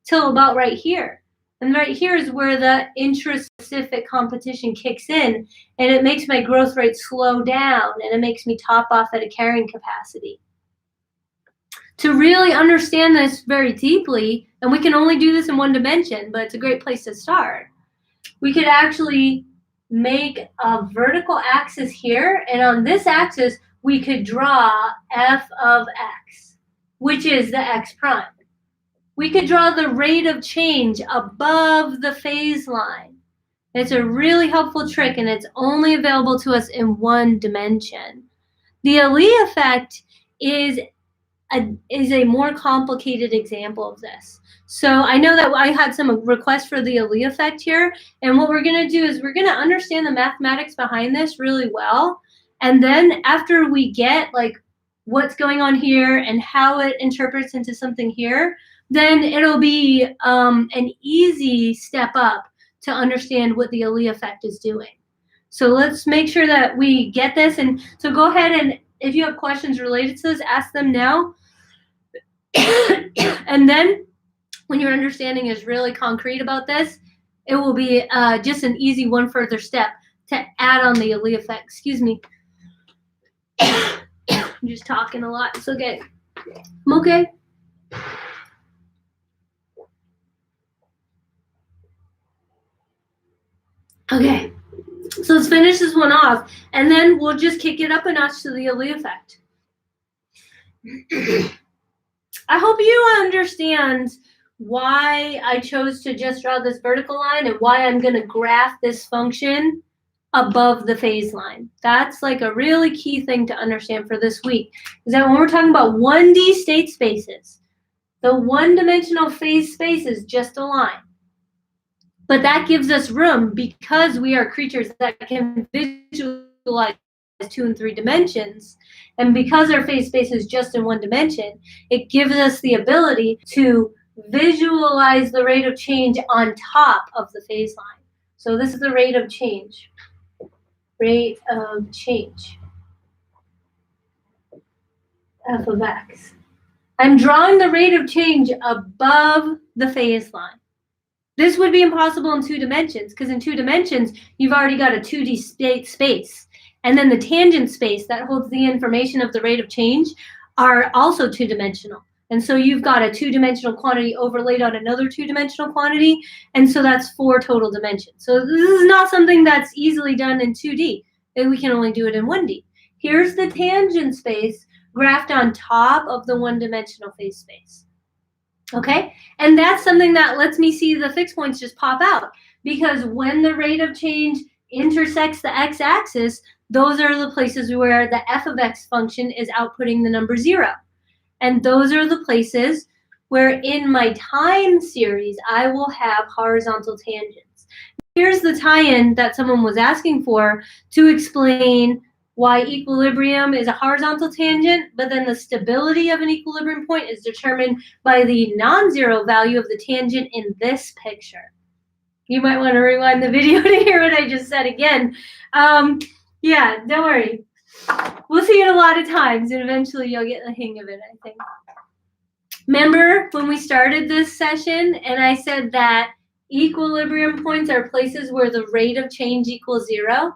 till about right here. And right here is where the intraspecific competition kicks in, and it makes my growth rate slow down, and it makes me top off at a carrying capacity. To really understand this very deeply, and we can only do this in one dimension, but it's a great place to start, we could actually make a vertical axis here, and on this axis, we could draw f of x, which is the x prime. We could draw the rate of change above the phase line. It's a really helpful trick, and it's only available to us in one dimension. The ODE effect is a more complicated example of this. So I know that I had some requests for the ODE effect here, and what we're going to do is we're going to understand the mathematics behind this really well, and then after we get like what's going on here and how it interprets into something here, then it'll be an easy step up to understand what the ODE effect is doing. So let's make sure that we get this. And so go ahead and if you have questions related to this, ask them now. And then when your understanding is really concrete about this, it will be just an easy one further step to add on the ODE effect. Excuse me. I'm just talking a lot. It's okay. I'm okay. Okay, so let's finish this one off, and then we'll just kick it up a notch to the ODE effect. I hope you understand why I chose to just draw this vertical line and why I'm going to graph this function above the phase line. That's like a really key thing to understand for this week, is that when we're talking about 1D state spaces, the one-dimensional phase space is just a line. But that gives us room because we are creatures that can visualize 2 and 3 dimensions. And because our phase space is just in 1 dimension, it gives us the ability to visualize the rate of change on top of the phase line. So this is the rate of change. Rate of change. F of x. I'm drawing the rate of change above the phase line. This would be impossible in 2 dimensions, because in 2 dimensions, you've already got a 2D state space. And then the tangent space that holds the information of the rate of change are also 2-dimensional. And so you've got a 2-dimensional quantity overlaid on another 2-dimensional quantity. And so that's 4 total dimensions. So this is not something that's easily done in 2D. We can only do it in 1D. Here's the tangent space graphed on top of the 1-dimensional phase space. Okay, and that's something that lets me see the fixed points just pop out, because when the rate of change intersects the x-axis, those are the places where the f of x function is outputting the number 0. And those are the places where in my time series, I will have horizontal tangents. Here's the tie-in that someone was asking for to explain why equilibrium is a horizontal tangent, but then the stability of an equilibrium point is determined by the non-zero value of the tangent in this picture. You might want to rewind the video to hear what I just said again. Yeah, don't worry. We'll see it a lot of times, and eventually you'll get the hang of it, I think. Remember when we started this session, and I said that equilibrium points are places where the rate of change equals 0,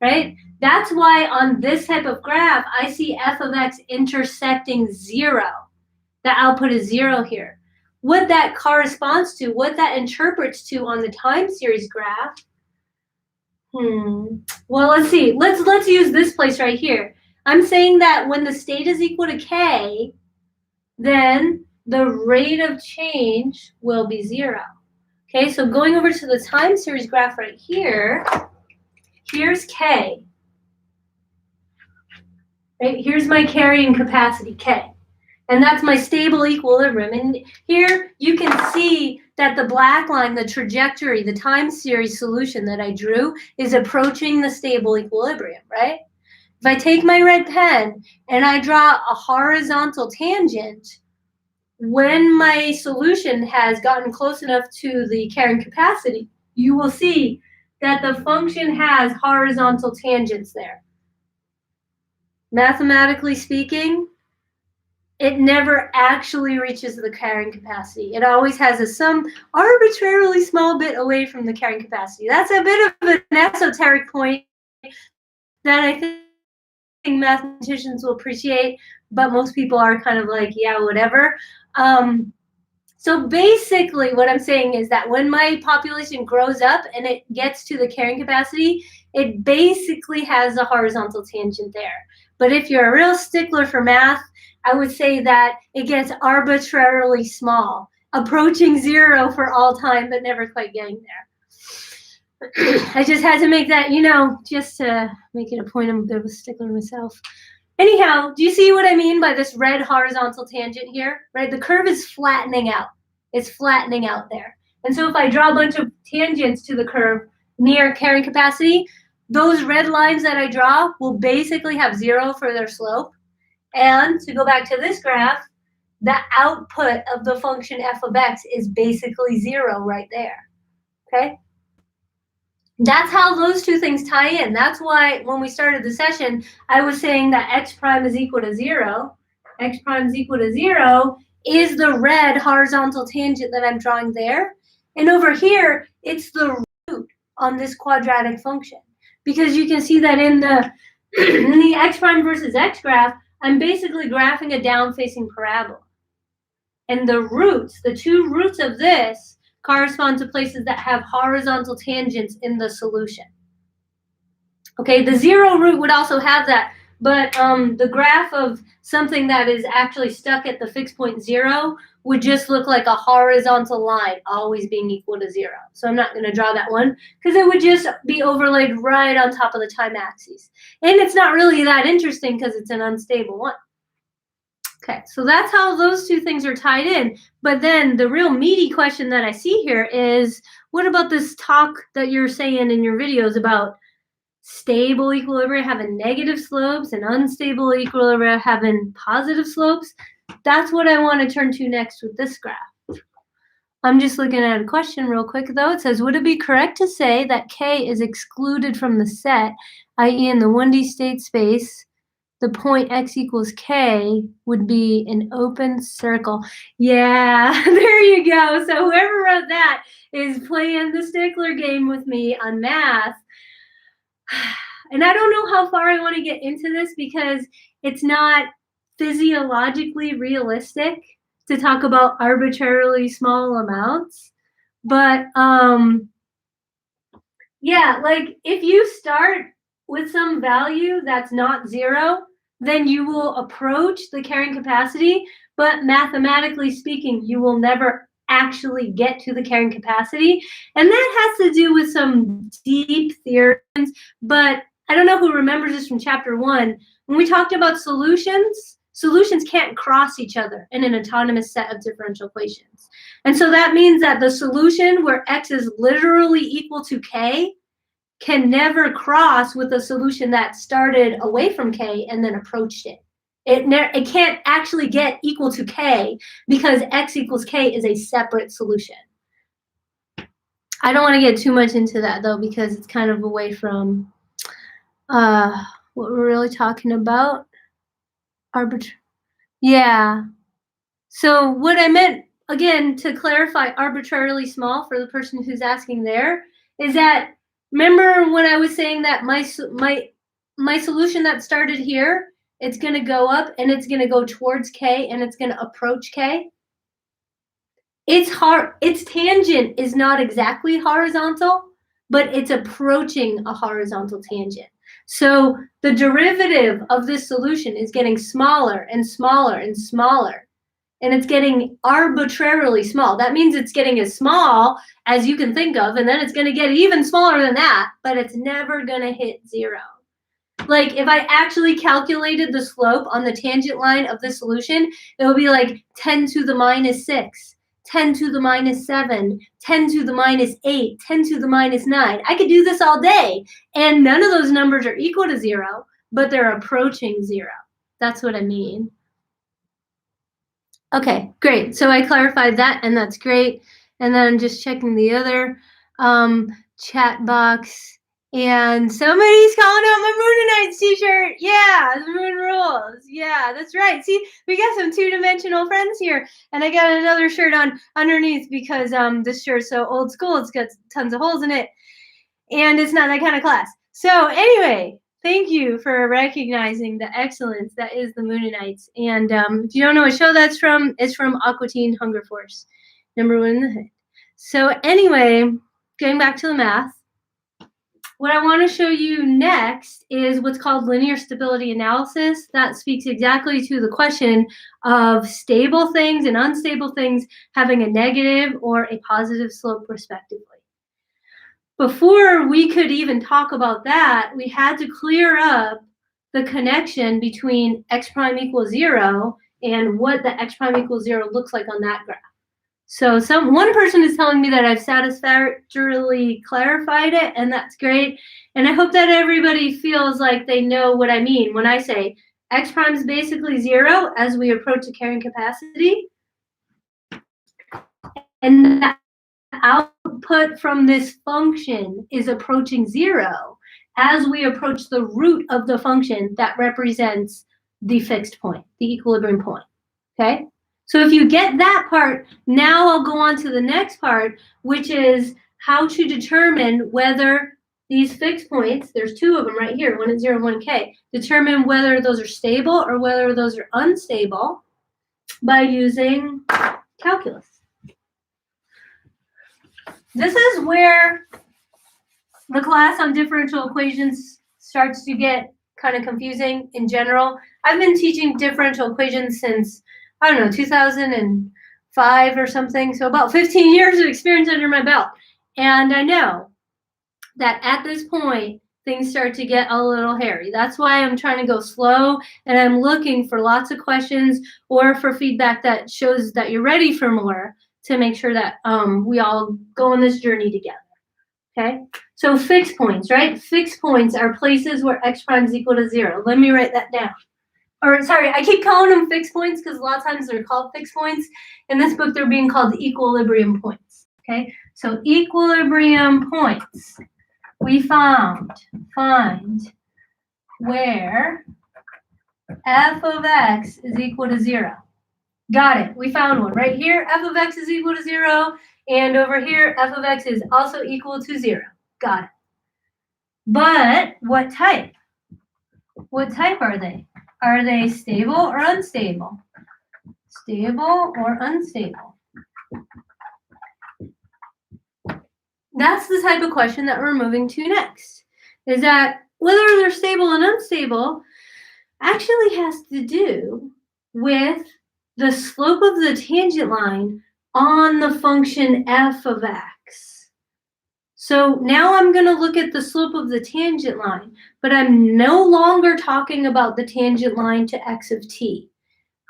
right? That's why on this type of graph, I see f of x intersecting 0. The output is 0 here. What that corresponds to, what that interprets to on the time series graph, well, let's see. Let's use this place right here. I'm saying that when the state is equal to k, then the rate of change will be 0. Okay, so going over to the time series graph right here, here's k. Right, here's my carrying capacity, K. And that's my stable equilibrium. And here you can see that the black line, the trajectory, the time series solution that I drew is approaching the stable equilibrium, right? If I take my red pen and I draw a horizontal tangent, when my solution has gotten close enough to the carrying capacity, you will see that the function has horizontal tangents there. Mathematically speaking, it never actually reaches the carrying capacity. It always has some arbitrarily small bit away from the carrying capacity. That's a bit of an esoteric point that I think mathematicians will appreciate, but most people are kind of like, yeah, whatever. So basically what I'm saying is that when my population grows up and it gets to the carrying capacity, it basically has a horizontal tangent there. But if you're a real stickler for math, I would say that it gets arbitrarily small, approaching 0 for all time, but never quite getting there. I just had to make that, just to make it a point. I'm a bit of a stickler myself. Anyhow, do you see what I mean by this red horizontal tangent here? Right, the curve is flattening out. It's flattening out there. And so if I draw a bunch of tangents to the curve near carrying capacity, those red lines that I draw will basically have 0 for their slope. And to go back to this graph, the output of the function f of x is basically 0 right there, okay? That's how those two things tie in. That's why when we started the session, I was saying that x prime is equal to 0. X prime is equal to 0 is the red horizontal tangent that I'm drawing there. And over here, it's the root on this quadratic function. Because you can see that in the, in the x prime versus x graph, I'm basically graphing a down-facing parabola. And the roots, the two roots of this, correspond to places that have horizontal tangents in the solution. Okay, the 0 root would also have that, but the graph of something that is actually stuck at the fixed point 0 would just look like a horizontal line always being equal to 0. So I'm not going to draw that one because it would just be overlaid right on top of the time axis. And it's not really that interesting because it's an unstable one. Okay, so that's how those two things are tied in. But then the real meaty question that I see here is, what about this talk that you're saying in your videos about stable equilibria having negative slopes and unstable equilibria having positive slopes? That's what I want to turn to next with this graph. I'm just looking at a question real quick, though. It says, would it be correct to say that K is excluded from the set, i.e. in the 1D state space, the point x equals k would be an open circle? Yeah, there you go. So whoever wrote that is playing the stickler game with me on math. And I don't know how far I want to get into this because it's not physiologically realistic to talk about arbitrarily small amounts. But yeah, like if you start with some value that's not 0, then you will approach the carrying capacity, but mathematically speaking, you will never actually get to the carrying capacity. And that has to do with some deep theorems, but I don't know who remembers this from chapter 1. When we talked about solutions, solutions can't cross each other in an autonomous set of differential equations. And so that means that the solution where x is literally equal to k can never cross with a solution that started away from k and then approached it. It can't actually get equal to k because x equals k is a separate solution. I don't want to get too much into that, though, because it's kind of away from what we're really talking about. Yeah. So what I meant, again, to clarify arbitrarily small for the person who's asking there, is that, remember when I was saying that my solution that started here, it's going to go up and it's going to go towards k and it's going to approach k? Its tangent is not exactly horizontal, but it's approaching a horizontal tangent. So the derivative of this solution is getting smaller and smaller and smaller. And it's getting arbitrarily small. That means it's getting as small as you can think of, and then it's going to get even smaller than that, but it's never going to hit 0. Like, if I actually calculated the slope on the tangent line of this solution, it would be like 10 to the minus 6, 10 to the minus 7, 10 to the minus 8, 10 to the minus 9. I could do this all day, and none of those numbers are equal to 0, but they're approaching 0. That's what I mean. Okay, great. So I clarified that, and that's great. And then I'm just checking the other chat box. And somebody's calling out my Moonanites t-shirt. Yeah, the moon rules. Yeah, that's right. See, we got some two-dimensional friends here. And I got another shirt on underneath because this shirt's so old school. It's got tons of holes in it. And it's not that kind of class. So anyway, thank you for recognizing the excellence that is the Moonanites. And if you don't know what show that's from, it's from Aqua Teen Hunger Force, #1 in the hood. So anyway, going back to the math, what I want to show you next is what's called linear stability analysis. That speaks exactly to the question of stable things and unstable things having a negative or a positive slope respectively. Before we could even talk about that, we had to clear up the connection between x prime equals 0 and what the x prime equals 0 looks like on that graph. So one person is telling me that I've satisfactorily clarified it, and that's great. And I hope that everybody feels like they know what I mean when I say x prime is basically 0 as we approach the carrying capacity. And the output from this function is approaching 0 as we approach the root of the function that represents the fixed point, the equilibrium point, okay? So if you get that part, now I'll go on to the next part, which is how to determine whether these fixed points, there's two of them right here, 1 at 0 and 1 k, determine whether those are stable or whether those are unstable by using calculus. This is where the class on differential equations starts to get kind of confusing in general. I've been teaching differential equations since, I don't know, 2005 or something. So about 15 years of experience under my belt. And I know that at this point, things start to get a little hairy. That's why I'm trying to go slow, and I'm looking for lots of questions or for feedback that shows that you're ready for more to make sure that we all go on this journey together, okay? So fixed points, right? Fixed points are places where x prime is equal to 0. Let me write that down. Or sorry, I keep calling them fixed points because a lot of times they're called fixed points. In this book, they're being called equilibrium points, okay? So equilibrium points. We find where f of x is equal to 0. Got it. We found one. Right here, f of x is equal to 0. And over here, f of x is also equal to 0. Got it. But what type? What type are they? Are they stable or unstable? Stable or unstable? That's the type of question that we're moving to next. Is that whether they're stable and unstable actually has to do with the slope of the tangent line on the function f of x. So now I'm going to look at the slope of the tangent line, but I'm no longer talking about the tangent line to x of t.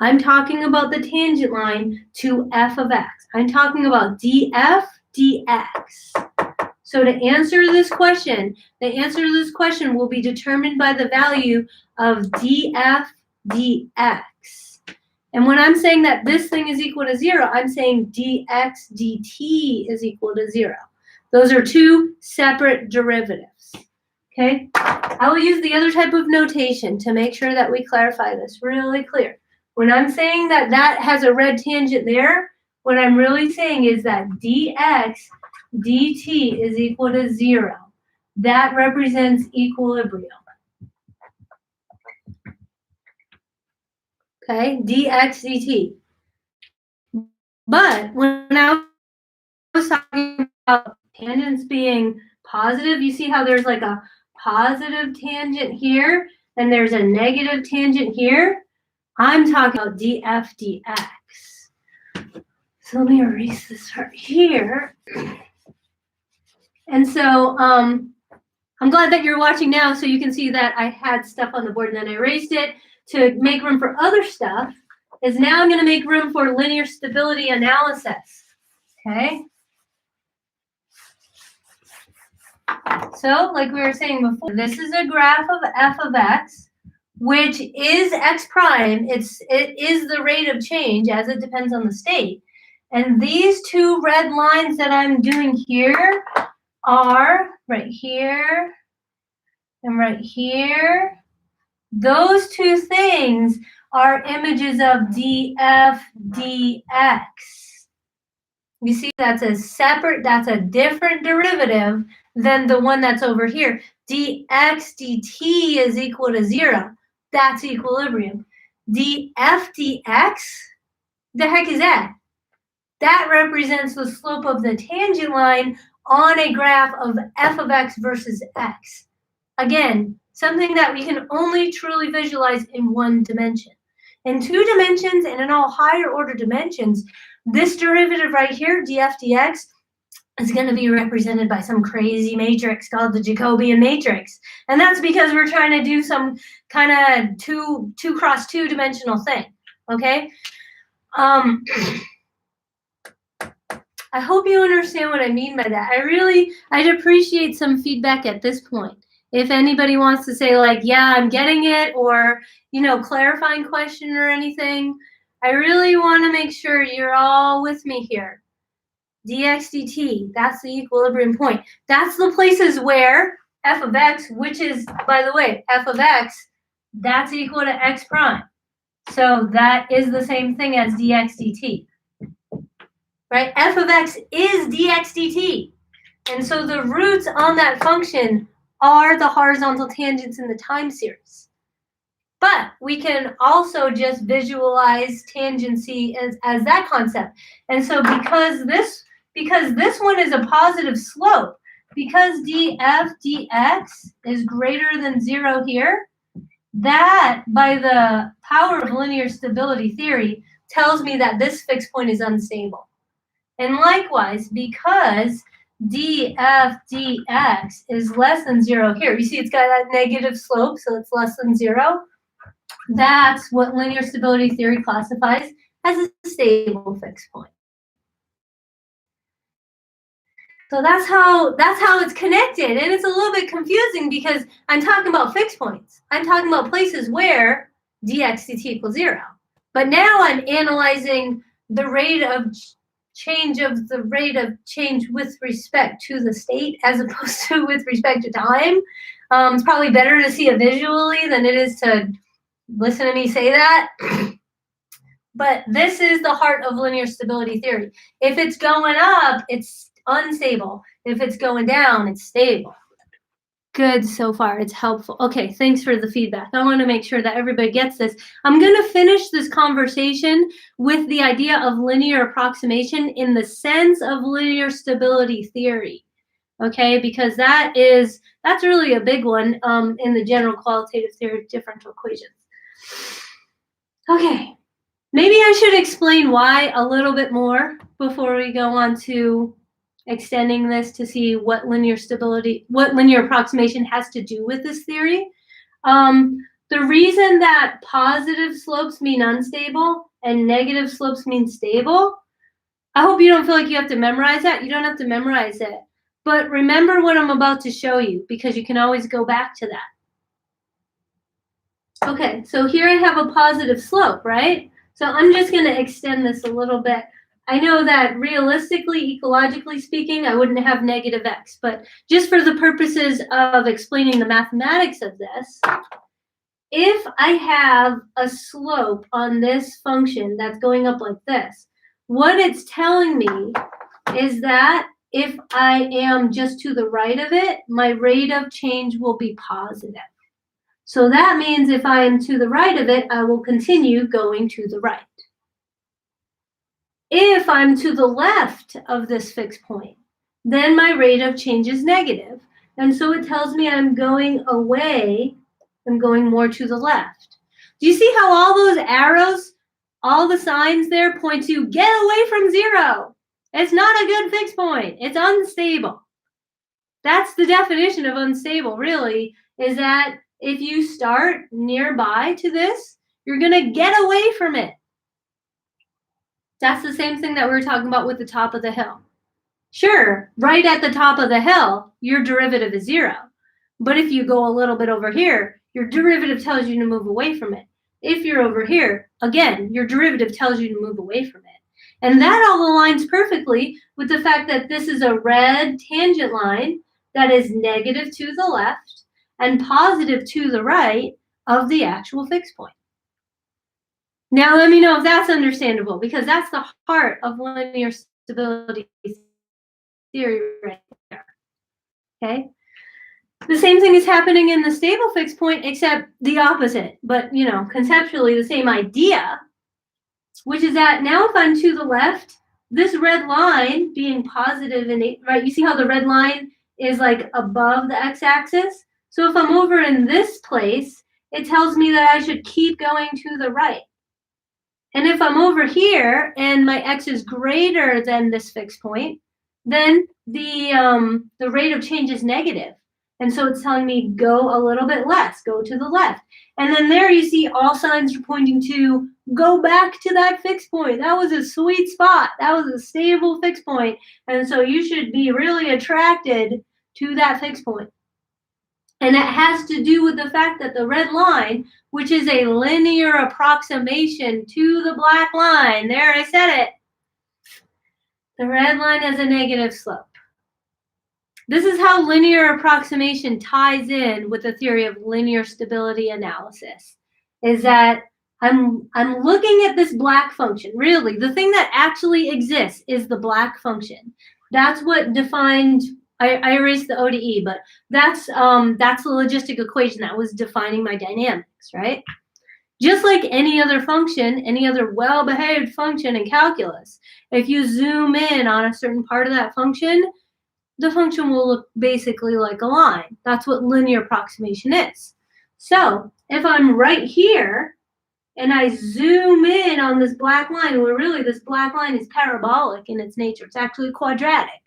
I'm talking about the tangent line to f of x. I'm talking about df dx. So to answer this question, the answer to this question will be determined by the value of df dx. And when I'm saying that this thing is equal to 0, I'm saying dx dt is equal to 0. Those are two separate derivatives, okay? I will use the other type of notation to make sure that we clarify this really clear. When I'm saying that that has a red tangent there, what I'm really saying is that dx dt is equal to 0. That represents equilibrium. Okay, dx dt. But when I was talking about tangents being positive, you see how there's like a positive tangent here and there's a negative tangent here? I'm talking about df dx. So let me erase this right here. And so I'm glad that you're watching now so you can see that I had stuff on the board and then I erased it to make room for other stuff. Is now I'm going to make room for linear stability analysis. Okay? So like we were saying before, this is a graph of f of x, which is x prime. It is the rate of change as it depends on the state. And these two red lines that I'm doing here are right here and right here. Those two things are images of df dx. You see, that's a different derivative than the one that's over here. dx dt is equal to 0. That's equilibrium. df dx, the heck is that? That represents the slope of the tangent line on a graph of f of x versus x. Again, something that we can only truly visualize in one dimension. In 2 dimensions and in all higher order dimensions, this derivative right here, df dx, is going to be represented by some crazy matrix called the Jacobian matrix. And that's because we're trying to do some kind of 2 cross 2 dimensional thing, okay? I hope you understand what I mean by that. I'd appreciate some feedback at this point. If anybody wants to say like, yeah, I'm getting it, or, you know, clarifying question or anything, I really want to make sure you're all with me here. dx dt, that's the equilibrium point. That's the places where f of x, which is, by the way, f of x, that's equal to x prime. So that is the same thing as dx dt. Right? F of x is dx dt. And so the roots on that function are the horizontal tangents in the time series. But we can also just visualize tangency as that concept. And so because this one is a positive slope, because df dx is greater than 0 here, that, by the power of linear stability theory, tells me that this fixed point is unstable. And likewise, because df dx is less than 0 here, you see it's got that negative slope, so it's less than 0. That's what linear stability theory classifies as a stable fixed point. So that's how it's connected, and it's a little bit confusing because I'm talking about fixed points. I'm talking about places where dx dt equals 0. But now I'm analyzing the rate of change with respect to the state as opposed to with respect to time. It's probably better to see it visually than it is to listen to me say that. But this is the heart of linear stability theory. If it's going up, it's unstable. If it's going down, it's stable. Good so far. It's helpful. Okay, thanks for the feedback. I want to make sure that everybody gets this. I'm going to finish this conversation with the idea of linear approximation in the sense of linear stability theory. Okay, because that's really a big one in the general qualitative theory of differential equations. Okay, maybe I should explain why a little bit more before we go on to extending this to see what linear approximation has to do with this theory. The reason that positive slopes mean unstable and negative slopes mean stable, I hope you don't feel like you have to memorize that. You don't have to memorize it. But remember what I'm about to show you, because you can always go back to that. Okay, so here I have a positive slope, right? So I'm just going to extend this a little bit. I know that realistically, ecologically speaking, I wouldn't have negative x, but just for the purposes of explaining the mathematics of this, if I have a slope on this function that's going up like this, what it's telling me is that if I am just to the right of it, my rate of change will be positive. So that means if I am to the right of it, I will continue going to the right. If I'm to the left of this fixed point, then my rate of change is negative. And so it tells me I'm going away, I'm going more to the left. Do you see how all those arrows, all the signs there point to get away from 0? It's not a good fixed point. It's unstable. That's the definition of unstable, really, is that if you start nearby to this, you're going to get away from it. That's the same thing that we were talking about with the top of the hill. Sure, right at the top of the hill, your derivative is 0. But if you go a little bit over here, your derivative tells you to move away from it. If you're over here, again, your derivative tells you to move away from it. And that all aligns perfectly with the fact that this is a red tangent line that is negative to the left and positive to the right of the actual fixed point. Now, let me know if that's understandable, because that's the heart of linear stability theory right there. Okay? The same thing is happening in the stable fixed point, except the opposite. But, conceptually the same idea, which is that now if I'm to the left, this red line being positive, right? You see how the red line is like above the x-axis? So if I'm over in this place, it tells me that I should keep going to the right. And if I'm over here and my x is greater than this fixed point, then the rate of change is negative. And so it's telling me go a little bit less, go to the left. And then there you see all signs are pointing to go back to that fixed point. That was a sweet spot. That was a stable fixed point. And so you should be really attracted to that fixed point. And it has to do with the fact that the red line, which is a linear approximation to the black line, there I said it, the red line has a negative slope. This is how linear approximation ties in with the theory of linear stability analysis, is that I'm looking at this black function. Really, the thing that actually exists is the black function. That's what defined, I erased the ODE, but that's the logistic equation that was defining my dynamics, right? Just like any other function, any other well-behaved function in calculus, if you zoom in on a certain part of that function, the function will look basically like a line. That's what linear approximation is. So if I'm right here and I zoom in on this black line, where really this black line is parabolic in its nature, it's actually quadratic.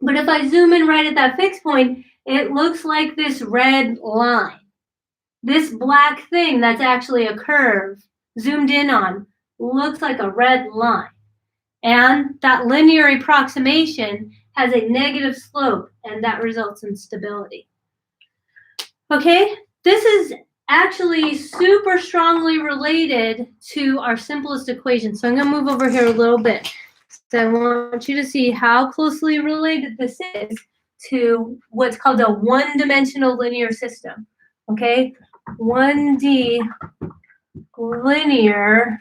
But if I zoom in right at that fixed point, it looks like this red line. This black thing that's actually a curve zoomed in on looks like a red line. And that linear approximation has a negative slope, and that results in stability. Okay, this is actually super strongly related to our simplest equation. So I'm going to move over here a little bit. So I want you to see how closely related this is to what's called a one-dimensional linear system. Okay, 1D linear,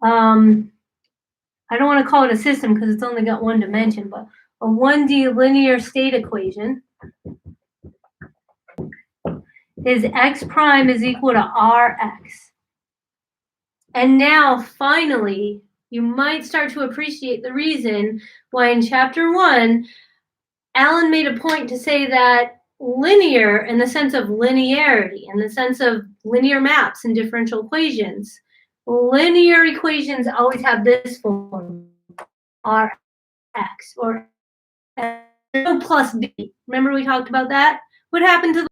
I don't want to call it a system because it's only got one dimension, but a 1D linear state equation is x prime is equal to rx. And now, finally, you might start to appreciate the reason why in chapter 1, Alan made a point to say that linear, in the sense of linearity, in the sense of linear maps and differential equations, linear equations always have this form, rx, or plus b. Remember we talked about that? What happened to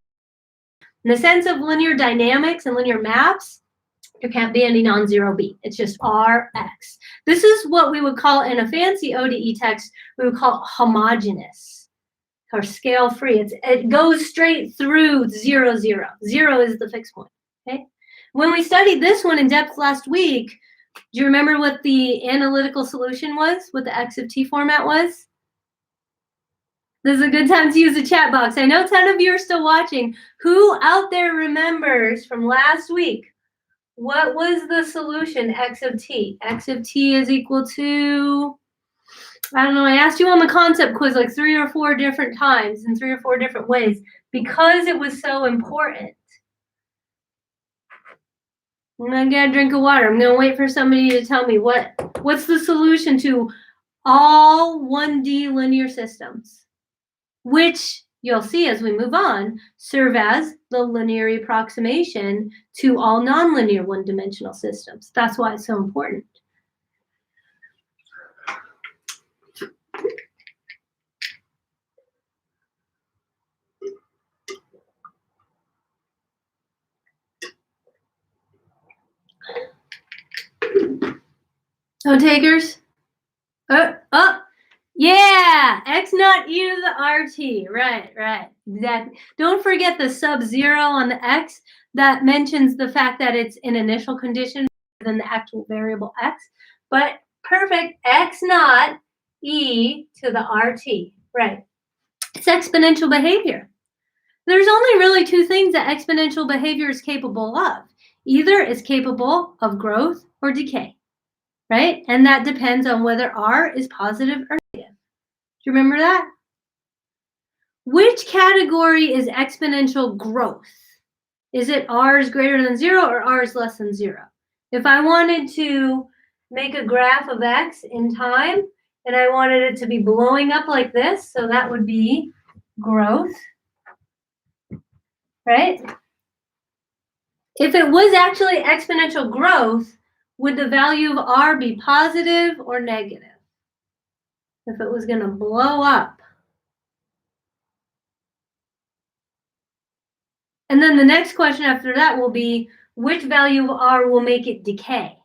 in the sense of linear dynamics and linear maps, there can't be any non-zero b. It's just rx. This is what we would call, in a fancy ODE text, we would call homogeneous or scale-free. It goes straight through 0, 0. 0 is the fixed point. Okay. When we studied this one in depth last week, do you remember what the analytical solution was? What the x of t format was? This is a good time to use the chat box. I know 10 of you are still watching. Who out there remembers from last week? What was the solution, x of t? X of t is equal to, I don't know, I asked you on the concept quiz like 3 or 4 different times in 3 or 4 different ways because it was so important. I'm gonna get a drink of water. I'm gonna wait for somebody to tell me what's the solution to all 1D linear systems, which you'll see as we move on, serve as the linear approximation to all nonlinear one-dimensional systems. That's why it's so important. No takers? Yeah, x naught e to the RT. Right, exactly. Don't forget the sub-zero on the x. That mentions the fact that it's an initial condition rather than the actual variable x. But perfect, x naught e to the RT. Right. It's exponential behavior. There's only really 2 things that exponential behavior is capable of. Either it's capable of growth or decay. Right? And that depends on whether r is positive or negative. Do you remember that? Which category is exponential growth? Is it r is greater than 0 or r is less than 0? If I wanted to make a graph of x in time and I wanted it to be blowing up like this, so that would be growth, right? If it was actually exponential growth, would the value of r be positive or negative? If it was going to blow up. And then the next question after that will be, which value of r will make it decay?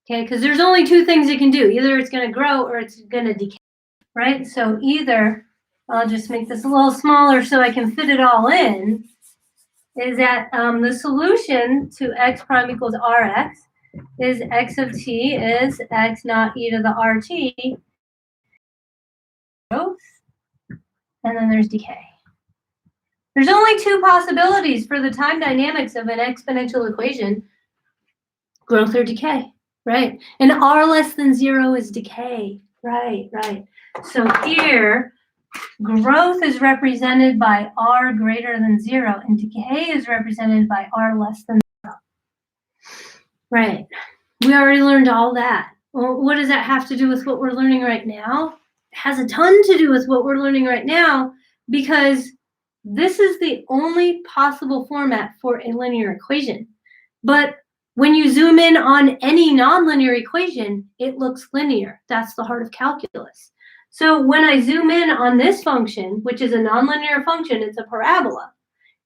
Okay, because there's only 2 things it can do. Either it's going to grow or it's going to decay, right? So either, I'll just make this a little smaller so I can fit it all in, is that the solution to x prime equals rx is x of t is x naught e to the RT, growth, and then there's decay. There's only 2 possibilities for the time dynamics of an exponential equation, growth or decay, right? And r less than 0 is decay, right. So here, growth is represented by r greater than 0, and decay is represented by r less than 0. Right. We already learned all that. Well, what does that have to do with what we're learning right now? It has a ton to do with what we're learning right now, because This is the only possible format for a linear equation. But when you zoom in on any nonlinear equation, it looks linear. That's the heart of calculus. So when I zoom in on this function, which is a nonlinear function, it's a parabola.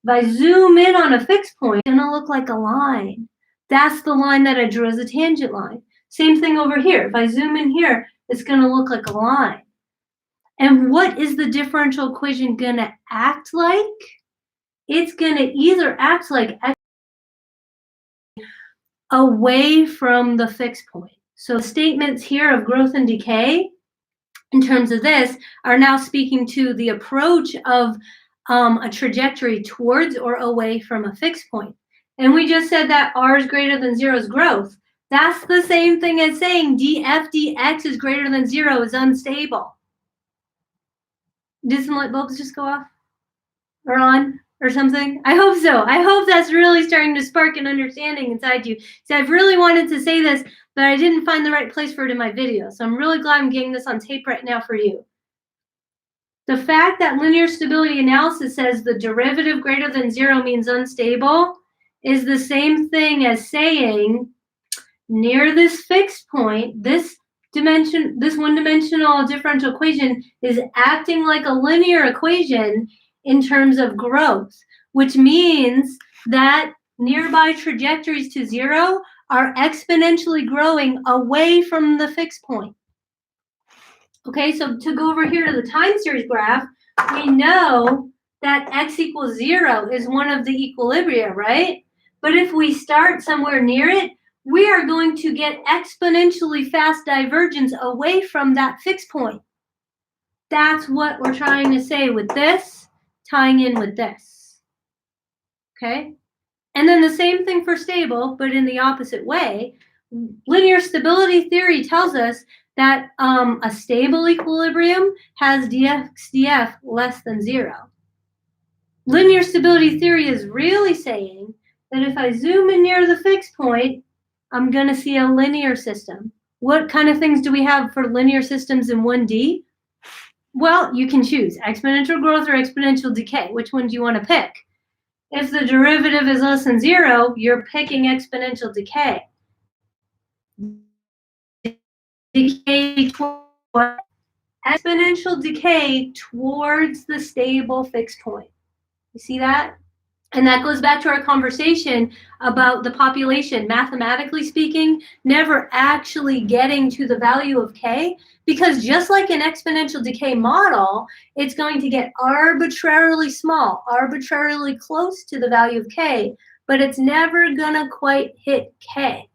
If I zoom in on a fixed point, it's going to look like a line. That's the line that I drew as a tangent line. Same thing over here. If I zoom in here, it's going to look like a line. And what is the differential equation going to act like? It's going to either act like x away from the fixed point. So statements here of growth and decay, in terms of this, are now speaking to the approach of a trajectory towards or away from a fixed point. And we just said that r is greater than 0 is growth. That's the same thing as saying df dx is greater than 0 is unstable. Did some light bulbs just go off or on or something? I hope so. I hope that's really starting to spark an understanding inside you. See, I've really wanted to say this, but I didn't find the right place for it in my video. So I'm really glad I'm getting this on tape right now for you. The fact that linear stability analysis says the derivative greater than 0 means unstable is the same thing as saying near this fixed point, this one-dimensional differential equation is acting like a linear equation in terms of growth, which means that nearby trajectories to 0 are exponentially growing away from the fixed point. Okay, so to go over here to the time series graph, we know that x equals 0 is one of the equilibria, right? But if we start somewhere near it, we are going to get exponentially fast divergence away from that fixed point. That's what we're trying to say with this, tying in with this. Okay? And then the same thing for stable, but in the opposite way. Linear stability theory tells us that a stable equilibrium has dx df less than 0. Linear stability theory is really saying that if I zoom in near the fixed point, I'm going to see a linear system. What kind of things do we have for linear systems in 1D? Well, you can choose exponential growth or exponential decay. Which one do you want to pick? If the derivative is less than 0, you're picking exponential decay. Exponential decay towards the stable fixed point. You see that? And that goes back to our conversation about the population, mathematically speaking, never actually getting to the value of k, because just like an exponential decay model, it's going to get arbitrarily small, arbitrarily close to the value of k, but it's never going to quite hit k.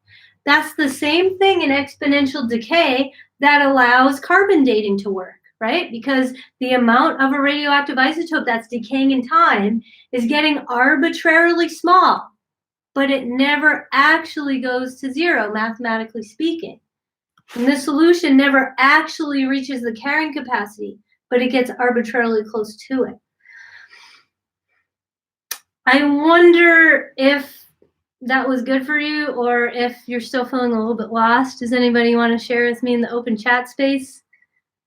That's the same thing in exponential decay that allows carbon dating to work, right? Because the amount of a radioactive isotope that's decaying in time is getting arbitrarily small, but it never actually goes to 0, mathematically speaking. And the solution never actually reaches the carrying capacity, but it gets arbitrarily close to it. I wonder if that was good for you, or if you're still feeling a little bit lost. Does anybody want to share with me in the open chat space?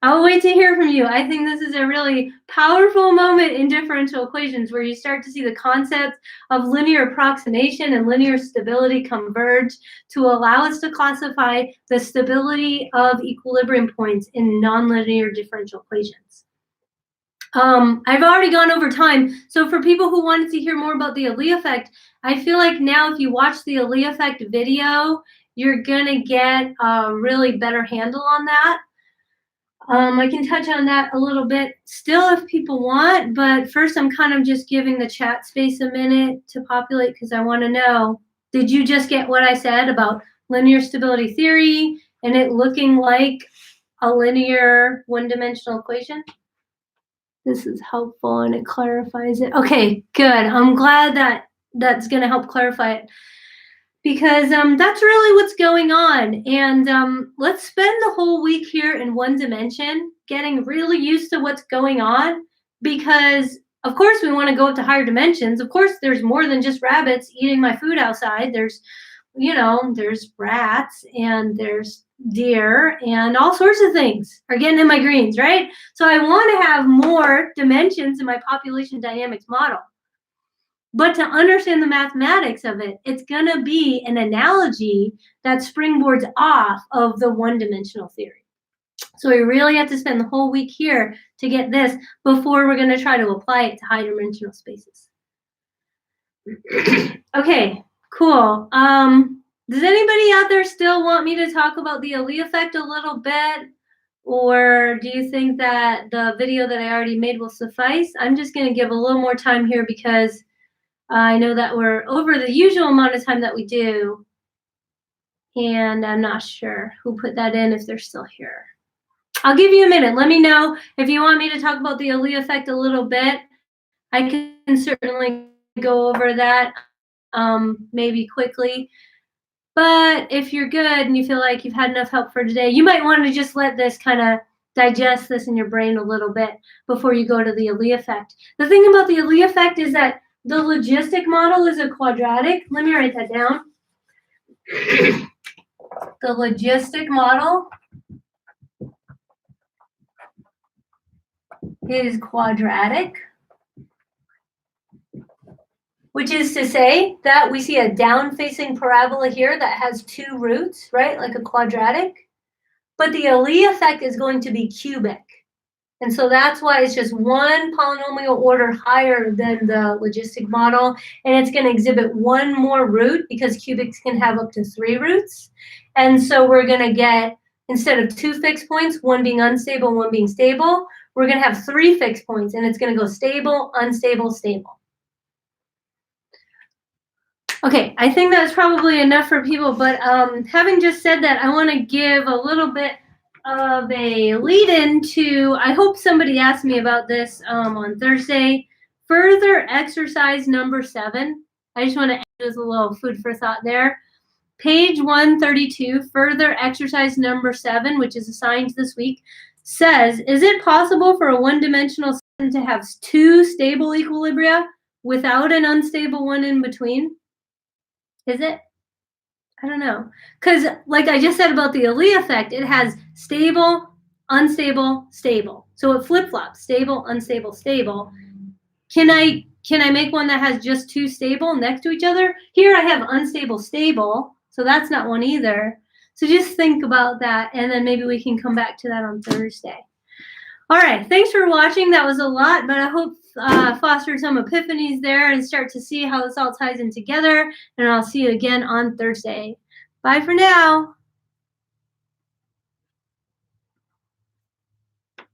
I'll wait to hear from you. I think this is a really powerful moment in differential equations where you start to see the concepts of linear approximation and linear stability converge to allow us to classify the stability of equilibrium points in nonlinear differential equations. I've already gone over time, so for people who wanted to hear more about the ODE effect, I feel like now if you watch the ODE effect video, you're going to get a really better handle on that. I can touch on that a little bit still if people want, but first I'm kind of just giving the chat space a minute to populate because I want to know, did you just get what I said about linear stability theory and it looking like a linear one-dimensional equation? This is helpful and it clarifies it. Okay, good. I'm glad that that's going to help clarify it, because that's really what's going on. And let's spend the whole week here in one dimension, getting really used to what's going on, because of course we want to go up to higher dimensions. Of course, there's more than just rabbits eating my food outside. There's, you know, there's rats and there's deer and all sorts of things are getting in my greens, right? So I want to have more dimensions in my population dynamics model. But to understand the mathematics of it, it's going to be an analogy that springboards off of the one-dimensional theory. So we really have to spend the whole week here to get this before we're going to try to apply it to high-dimensional spaces. Okay, cool. Does anybody out there still want me to talk about the ODE effect a little bit? Or do you think that the video that I already made will suffice? I'm just going to give a little more time here because I know that we're over the usual amount of time that we do. And I'm not sure who put that in, if they're still here. I'll give you a minute. Let me know if you want me to talk about the ODE effect a little bit. I can certainly go over that maybe quickly. But if you're good and you feel like you've had enough help for today, you might want to just let this kind of digest this in your brain a little bit before you go to the ODE effect. The thing about the ODE effect is that the logistic model is a quadratic. Let me write that down. The logistic model is quadratic, which is to say that we see a down-facing parabola here that has two roots, right, like a quadratic. But the ODE effect is going to be cubic. And so that's why it's just one polynomial order higher than the logistic model. And it's going to exhibit one more root because cubics can have up to 3 roots. And so we're going to get, instead of 2 fixed points, one being unstable, one being stable, we're going to have 3 fixed points. And it's going to go stable, unstable, stable. Okay, I think that's probably enough for people. But having just said that, I want to give a little bit of a lead-in to, I hope somebody asked me about this on Thursday. Further exercise number 7. I just want to add as a little food for thought there. Page 132, further exercise number 7, which is assigned this week, says, is it possible for a one-dimensional system to have 2 stable equilibria without an unstable one in between? Is it? I don't know. Because like I just said about the ODE effect, it has stable, unstable, stable. So it flip-flops, stable, unstable, stable. Can I make one that has just 2 stable next to each other? Here I have unstable, stable. So that's not one either. So just think about that. And then maybe we can come back to that on Thursday. All right. Thanks for watching. That was a lot, but I hope foster some epiphanies there and start to see how this all ties in together. And I'll see you again on Thursday. Bye for now.